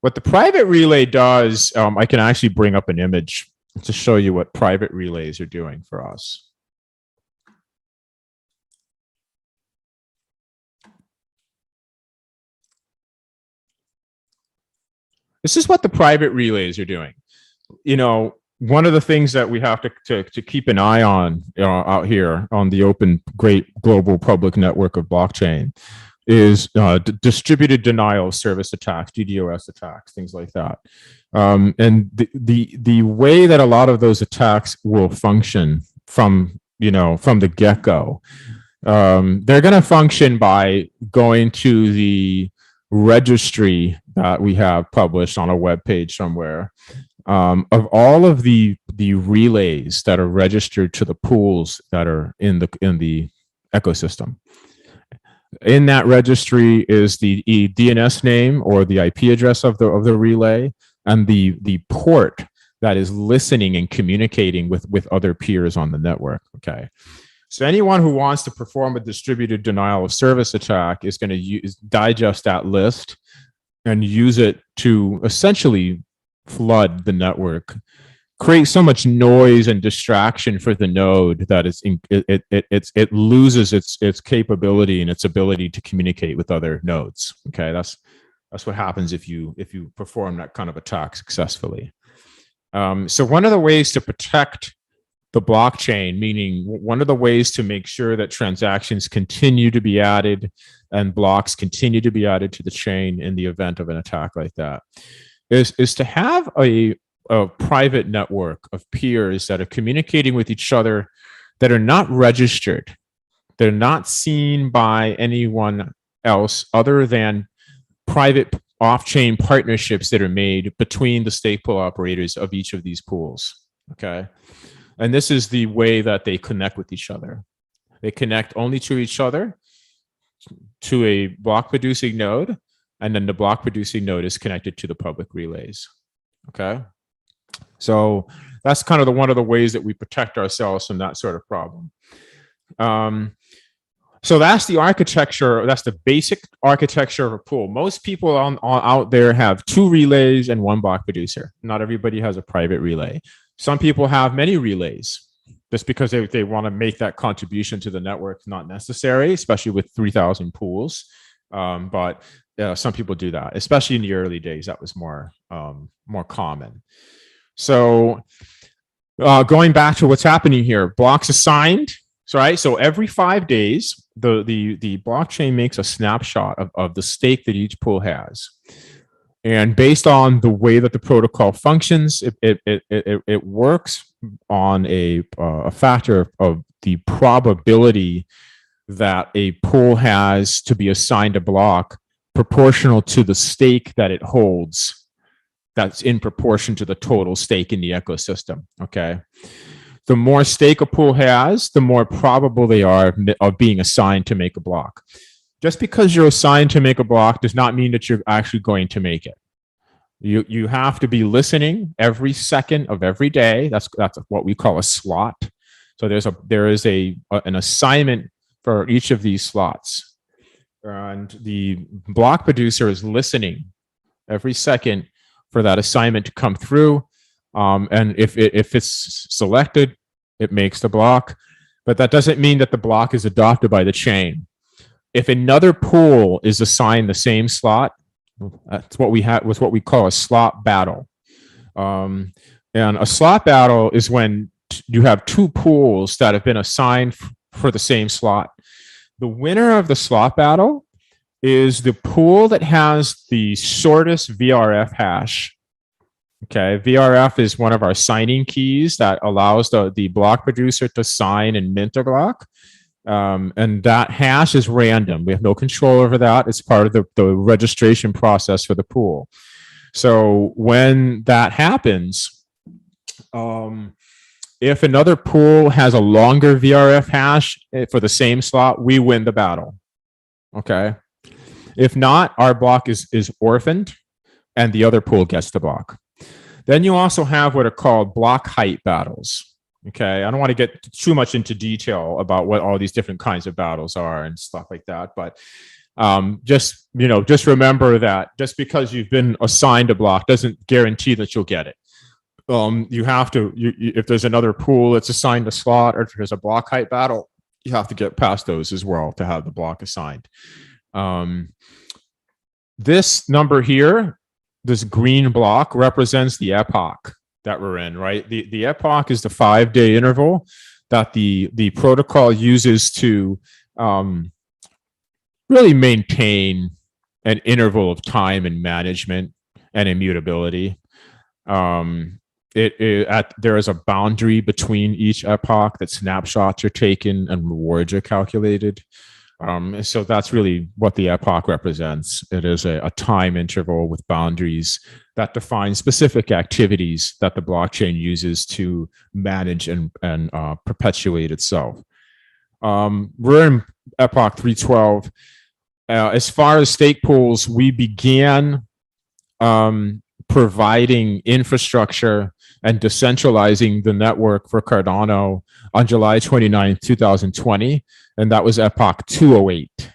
What the private relay does, I can actually bring up an image to show you what private relays are doing for us. This is what the private relays are doing. You know, one of the things that we have to keep an eye on out here on the open, great global public network of blockchain is distributed denial of service attacks, DDoS attacks, things like that. And the way that a lot of those attacks will function from the get-go, they're going to function by going to the registry that we have published on a web page somewhere of all of the relays that are registered to the pools that are in the ecosystem. In that registry is the DNS name or the IP address of the relay and the port that is listening and communicating with other peers on the network. Okay, so anyone who wants to perform a distributed denial of service attack is going to digest that list and use it to essentially flood the network, create so much noise and distraction for the node that it loses its capability and its ability to communicate with other nodes. Okay, that's what happens if you perform that kind of attack successfully. So one of the ways to protect the blockchain, meaning one of the ways to make sure that transactions continue to be added and blocks continue to be added to the chain in the event of an attack like that, is to have a private network of peers that are communicating with each other that are not registered. They're not seen by anyone else other than private off-chain partnerships that are made between the stake pool operators of each of these pools. Okay. And this is the way that they connect with each other. They connect only to each other, to a block producing node, and then the block producing node is connected to the public relays. Okay. So that's kind of one of the ways that we protect ourselves from that sort of problem. So that's the architecture. That's the basic architecture of a pool. Most people out there have 2 relays and 1 block producer. Not everybody has a private relay. Some people have many relays just because they want to make that contribution to the network. Not necessary, especially with 3,000 pools. But some people do that, especially in the early days. That was more common. So going back to what's happening here, blocks assigned. So every 5 days, the blockchain makes a snapshot of the stake that each pool has. And based on the way that the protocol functions, it works on a factor of the probability that a pool has to be assigned a block proportional to the stake that it holds. That's in proportion to the total stake in the ecosystem. Okay. The more stake a pool has, the more probable they are of being assigned to make a block. Just because you're assigned to make a block does not mean that you're actually going to make it. You have to be listening every second of every day. That's what we call a slot. So there is an assignment for each of these slots, and the block producer is listening every second for that assignment to come through. And if it's selected, it makes the block, but that doesn't mean that the block is adopted by the chain. If another pool is assigned the same slot, that's what we call a slot battle. And a slot battle is when you have 2 pools that have been assigned for the same slot. The winner of the slot battle is the pool that has the shortest VRF hash. Okay, VRF is one of our signing keys that allows the block producer to sign and mint a block. And that hash is random. We have no control over that. It's part of the registration process for the pool. So when that happens, if another pool has a longer VRF hash for the same slot, we win the battle. Okay. If not, our block is orphaned and the other pool gets the block. Then you also have what are called block height battles. Okay, I don't want to get too much into detail about what all these different kinds of battles are and stuff like that, but just remember that just because you've been assigned a block doesn't guarantee that you'll get it. You have to, if there's another pool that's assigned a slot, or if there's a block height battle, you have to get past those as well to have the block assigned. This number here, this green block, represents the epoch that we're in, right? The epoch is the 5-day interval that the protocol uses to really maintain an interval of time and management and immutability. There is a boundary between each epoch that snapshots are taken and rewards are calculated. So that's really what the epoch represents. It is a time interval with boundaries that define specific activities that the blockchain uses to manage and perpetuate itself. We're in Epoch 3.12. As far as stake pools, we began providing infrastructure and decentralizing the network for Cardano on July 29, 2020. And that was Epoch 208.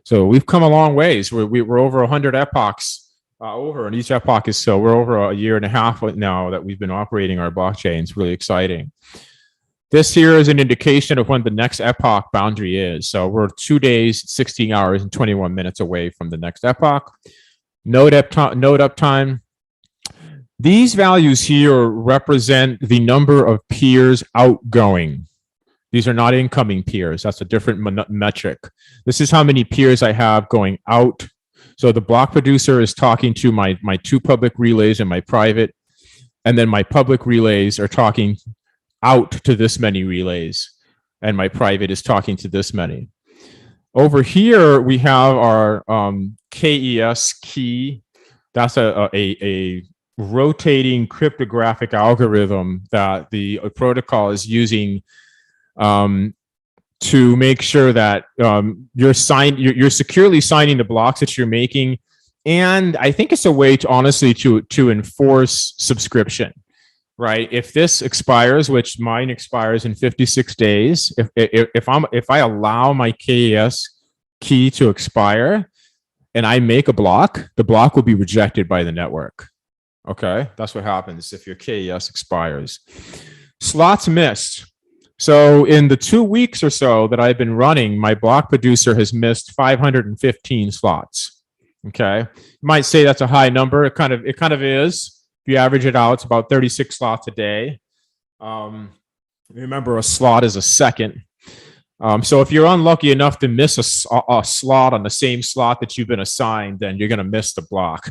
So we've come a long ways. We're over 100 epochs and each epoch is, so we're over a year and a half now that we've been operating our blockchain. It's really exciting. This here is an indication of when the next epoch boundary is. So we're 2 days, 16 hours, and 21 minutes away from the next epoch. Node uptime. These values here represent the number of peers outgoing. These are not incoming peers. That's a different metric. This is how many peers I have going out. So the block producer is talking to my 2 public relays and my private, and then my public relays are talking out to this many relays, and my private is talking to this many. Over here, we have our KES key. That's a rotating cryptographic algorithm that the protocol is using to make sure that you're securely signing the blocks that you're making. And I think it's a way to honestly to enforce subscription, right? If this expires, which mine expires in 56 days, if I allow my KAS key to expire and I make a block, the block will be rejected by the network. Okay, that's what happens if your KAS expires. Slots missed. So in the 2 weeks or so that I've been running, my block producer has missed 515 slots. Okay, you might say that's a high number. It kind of is. If you average it out, it's about 36 slots a day. Remember, a slot is a second. So if you're unlucky enough to miss a slot on the same slot that you've been assigned, then you're going to miss the block.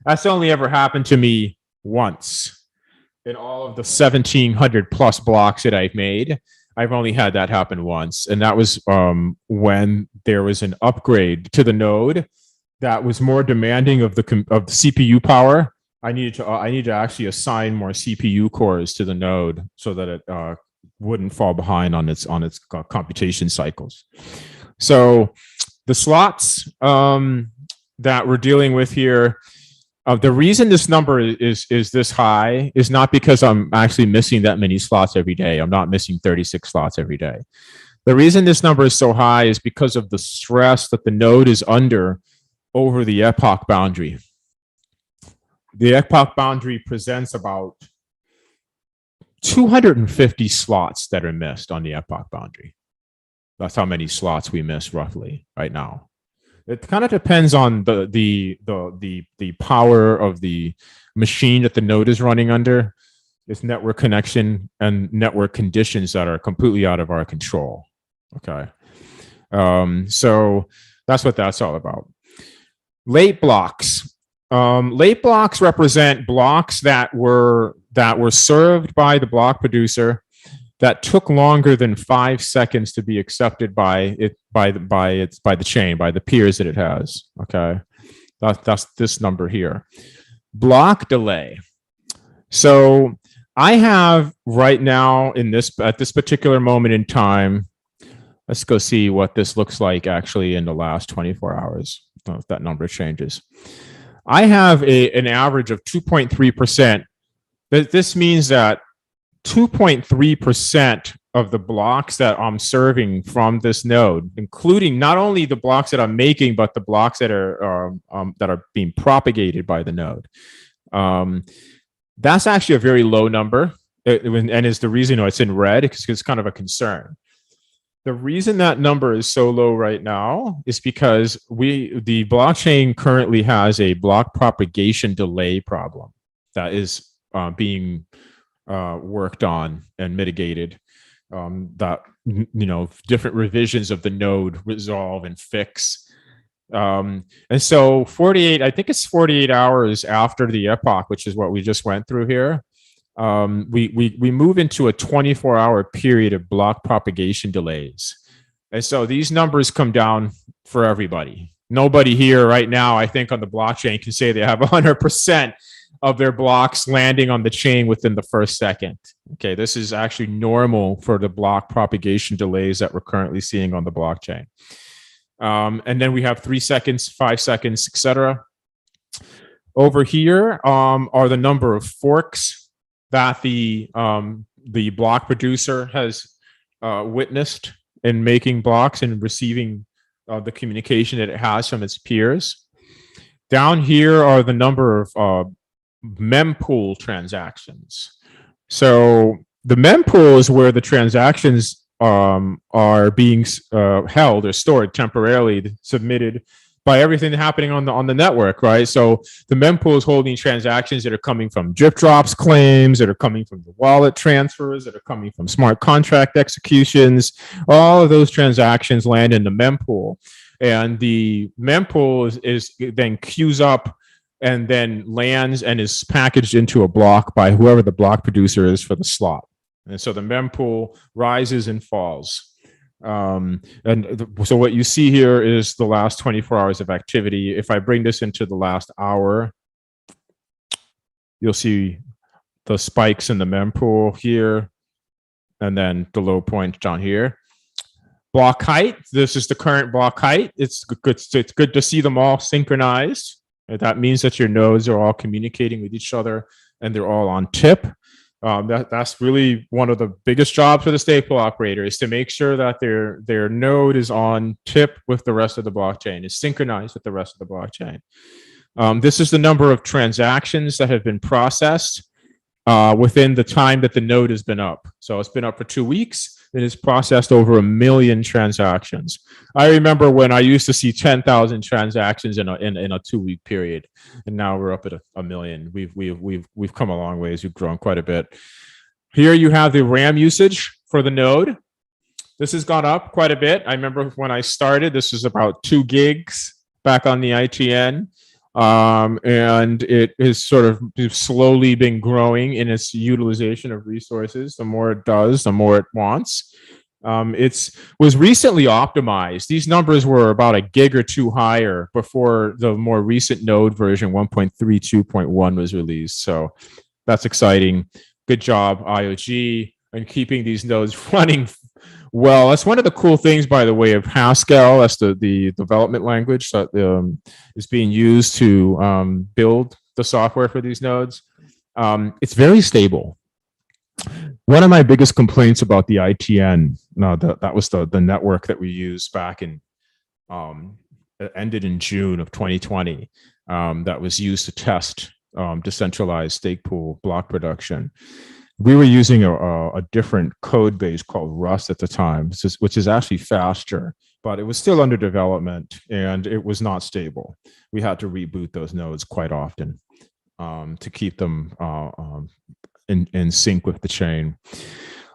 That's only ever happened to me once. In all of the 1,700 plus blocks that I've made, I've only had that happen once. And that was when there was an upgrade to the node that was more demanding of the CPU power. I need to actually assign more CPU cores to the node so that it wouldn't fall behind on its computation cycles. So the slots that we're dealing with here, the reason this number is this high is not because I'm actually missing that many slots every day. I'm not missing 36 slots every day. The reason this number is so high is because of the stress that the node is under over the epoch boundary. The epoch boundary presents about 250 slots that are missed on the epoch boundary. That's how many slots we miss roughly right now. It kind of depends on the power of the machine that the node is running under, its network connection, and network conditions that are completely out of our control. Okay, so that's what that's all about. Late blocks. Late blocks represent blocks that were served by the block producer that took longer than 5 seconds to be accepted by the chain, by the peers that it has. Okay, that's this number here. Block delay. So I have right now at this particular moment in time. Let's go see what this looks like actually in the last 24 hours. I don't know if that number changes. I have an average of 2.3%. This means that 2.3% of the blocks that I'm serving from this node, including not only the blocks that I'm making, but the blocks that are being propagated by the node. That's actually a very low number, and is the reason it's in red because it's kind of a concern. The reason that number is so low right now is because the blockchain currently has a block propagation delay problem that is being worked on and mitigated, that different revisions of the node resolve and fix. And so 48 hours after the epoch, which is what we just went through here, we move into a 24-hour period of block propagation delays. And so these numbers come down for everybody. Nobody here right now, I think, on the blockchain can say they have 100% of their blocks landing on the chain within the first second. Okay, this is actually normal for the block propagation delays that we're currently seeing on the blockchain. And then we have 3 seconds, 5 seconds, etc. Over here are the number of forks that the block producer has witnessed in making blocks and receiving the communication that it has from its peers. Down here are the number of mempool transactions. So the mempool is where the transactions are being held or stored temporarily, submitted by everything happening on the network, right? So the mempool is holding transactions that are coming from drip drops claims, that are coming from the wallet transfers, that are coming from smart contract executions. All of those transactions land in the mempool, and the mempool is then queues up and then lands and is packaged into a block by whoever the block producer is for the slot. And so the mempool rises and falls. So what you see here is the last 24 hours of activity. If I bring this into the last hour, you'll see the spikes in the mempool here, and then the low point down here. Block height. This is the current block height. It's good to see them all synchronized. That means that your nodes are all communicating with each other and they're all on tip. That's really one of the biggest jobs for the staple operator, is to make sure that their node is on tip with the rest of the blockchain, is synchronized with the rest of the blockchain. This is the number of transactions that have been processed within the time that the node has been up. So it's been up for 2 weeks. It has processed over 1 million transactions. I remember when I used to see 10,000 transactions in a 2-week period, and now we're up at a million. We've come a long ways. We've grown quite a bit. Here you have the RAM usage for the node. This has gone up quite a bit. I remember when I started, this was about 2 gigs back on the ITN. And it has sort of slowly been growing in its utilization of resources. The more it does, the more it wants. It was recently optimized. These numbers were about a gig or 2 higher before the more recent node version 1.32.1 was released. So that's exciting. Good job, IOG, and keeping these nodes running well. That's one of the cool things, by the way, of Haskell. That's the development language that is being used to build the software for these nodes. It's very stable. One of my biggest complaints about the ITN, that was the network that we used back in, it ended in June of 2020, that was used to test decentralized stake pool block production. We were using a different code base called Rust at the time, which is actually faster, but it was still under development and it was not stable. We had to reboot those nodes quite often to keep them in sync with the chain.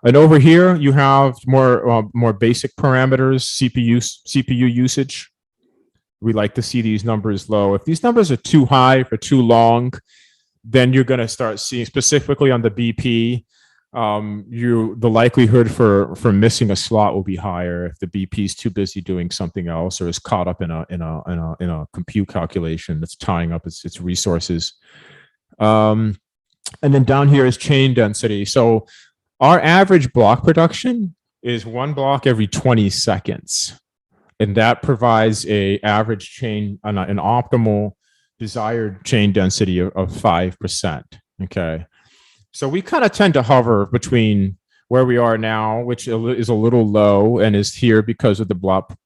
And over here, you have more basic parameters, CPU usage. We like to see these numbers low. If these numbers are too high for too long, then you're going to start seeing, specifically on the BP, the likelihood for missing a slot will be higher if the BP is too busy doing something else or is caught up in a compute calculation that's tying up its resources. And then down here is chain density. So our average block production is 1 block every 20 seconds, and that provides an average chain, an optimal desired chain density of 5%. Okay. So we kind of tend to hover between where we are now, which is a little low and is here because of the block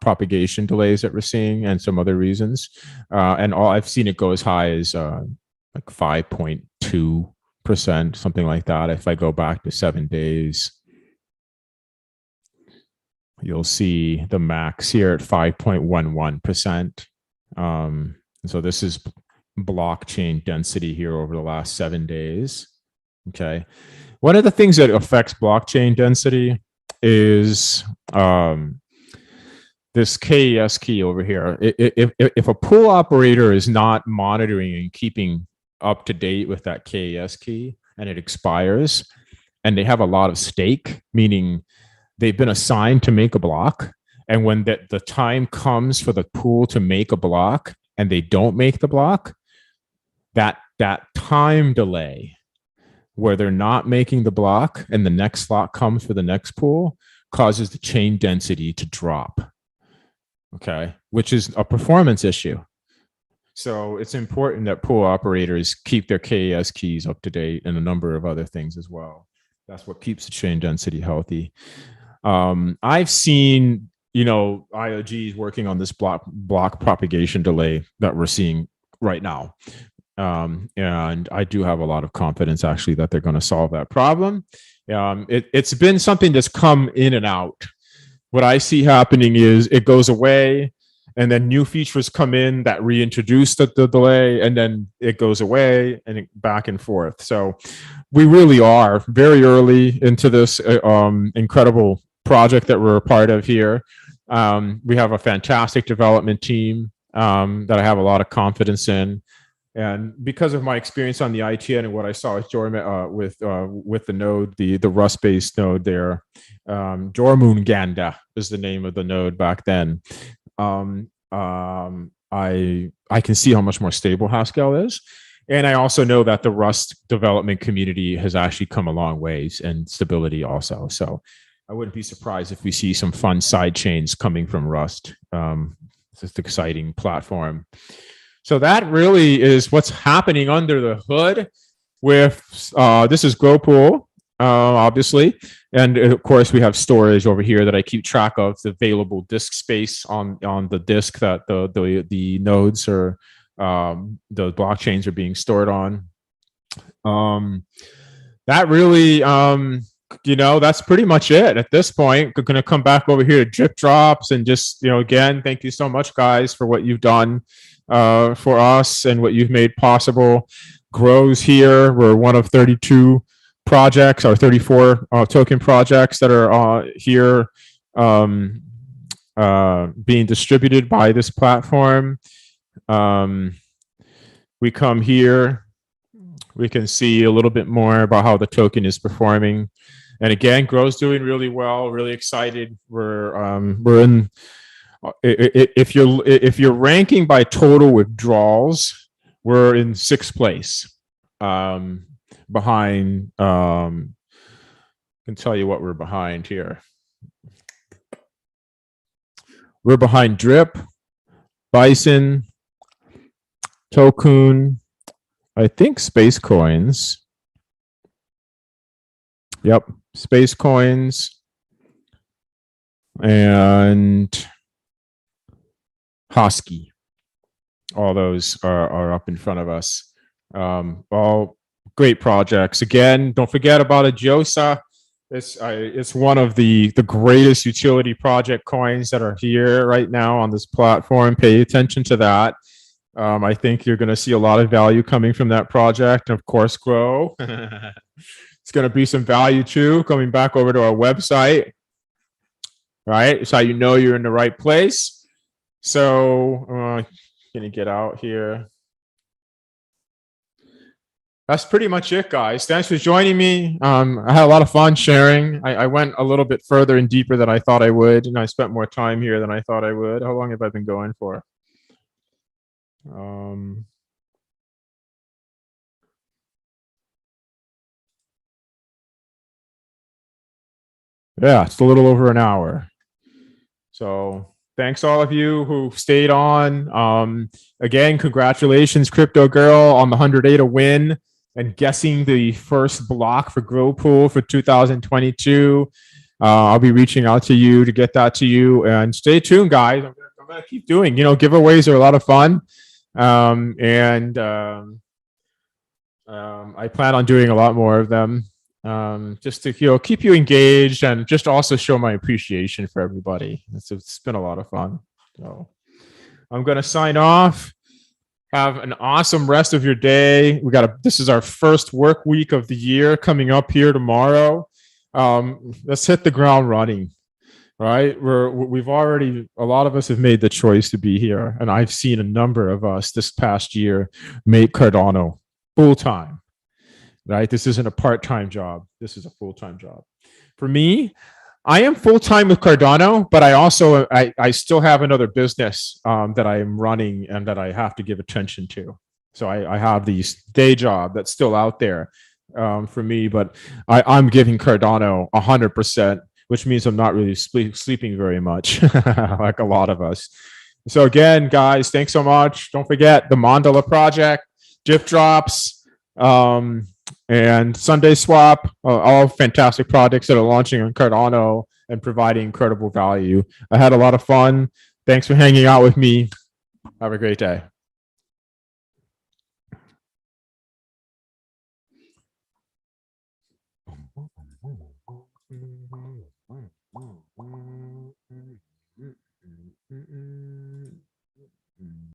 propagation delays that we're seeing and some other reasons. And I've seen it go as high as like 5.2%, something like that. If I go back to 7 days, you'll see the max here at 5.11%. So this is blockchain density here over the last 7 days. Okay. One of the things that affects blockchain density is this KES key over here. If a pool operator is not monitoring and keeping up to date with that KES key and it expires and they have a lot of stake, meaning they've been assigned to make a block, and when the time comes for the pool to make a block and they don't make the block, that time delay where they're not making the block and the next slot comes for the next pool causes the chain density to drop. Okay, which is a performance issue. So it's important that pool operators keep their KES keys up to date and a number of other things as well. That's what keeps the chain density healthy. I've seen, IOGs working on this block propagation delay that we're seeing right now. And I do have a lot of confidence actually that they're going to solve that problem. It's been something that's come in and out. What I see happening is it goes away and then new features come in that reintroduce the delay, and then it goes away and back and forth. So we really are very early into this incredible project that we're a part of here. We have a fantastic development team that I have a lot of confidence in. And because of my experience on the ITN and what I saw with with the node, the Rust-based node there, Jormungandr is the name of the node back then. I can see how much more stable Haskell is, and I also know that the Rust development community has actually come a long ways in stability also. So I wouldn't be surprised if we see some fun side chains coming from Rust. It's just an exciting platform. So that really is what's happening under the hood with, this is Growpool, obviously. And of course, we have storage over here that I keep track of, the available disk space on the disk that the nodes or the blockchains are being stored on. That really, that's pretty much it at this point. We're going to come back over here to Drip Drops and just, again, thank you so much, guys, for what you've done for us and what you've made possible. Grows here. We're one of 32 projects or 34 token projects that are here being distributed by this platform. We come here. We can see a little bit more about how the token is performing. And again, Grow's doing really well, really excited. We're in, if you're ranking by total withdrawals, we're in 6th place. Behind, I can tell you what we're behind here. We're behind Drip, Bison, Token, I think Space Coins. Yep, Space Coins and Hosky. All those are up in front of us. All great projects. Again, don't forget about Adjosa. It's one of the greatest utility project coins that are here right now on this platform. Pay attention to that. I think you're going to see a lot of value coming from that project. And of course, Grow. It's going to be some value too, coming back over to our website, right? It's how you know you're in the right place. So, going to get out here. That's pretty much it, guys. Thanks for joining me. I had a lot of fun sharing. I went a little bit further and deeper than I thought I would, and I spent more time here than I thought I would. How long have I been going for? Yeah, it's a little over an hour. So thanks all of you who stayed on. Again, congratulations, Crypto Girl, on the 100 ADA win and guessing the first block for Growpool for 2022. I'll be reaching out to you to get that to you. And stay tuned, guys. I'm going to keep doing, giveaways are a lot of fun. I plan on doing a lot more of them. Just to keep you engaged and just also show my appreciation for everybody. It's been a lot of fun. So I'm going to sign off. Have an awesome rest of your day. This is our first work week of the year coming up here tomorrow. Let's hit the ground running. Right? We've already, a lot of us have made the choice to be here, and I've seen a number of us this past year make Cardano full-time. Right? This isn't a part-time job. This is a full-time job. For me, I am full-time with Cardano, but I still have another business that I am running and that I have to give attention to. So I have this day job that's still out there for me, but I'm giving Cardano 100%, which means I'm not really sleeping very much like a lot of us. So again, guys, thanks so much. Don't forget the Mandala project, Drip Drops, and Sunday Swap, all fantastic projects that are launching on Cardano and providing incredible value. I had a lot of fun. Thanks for hanging out with me. Have a great day.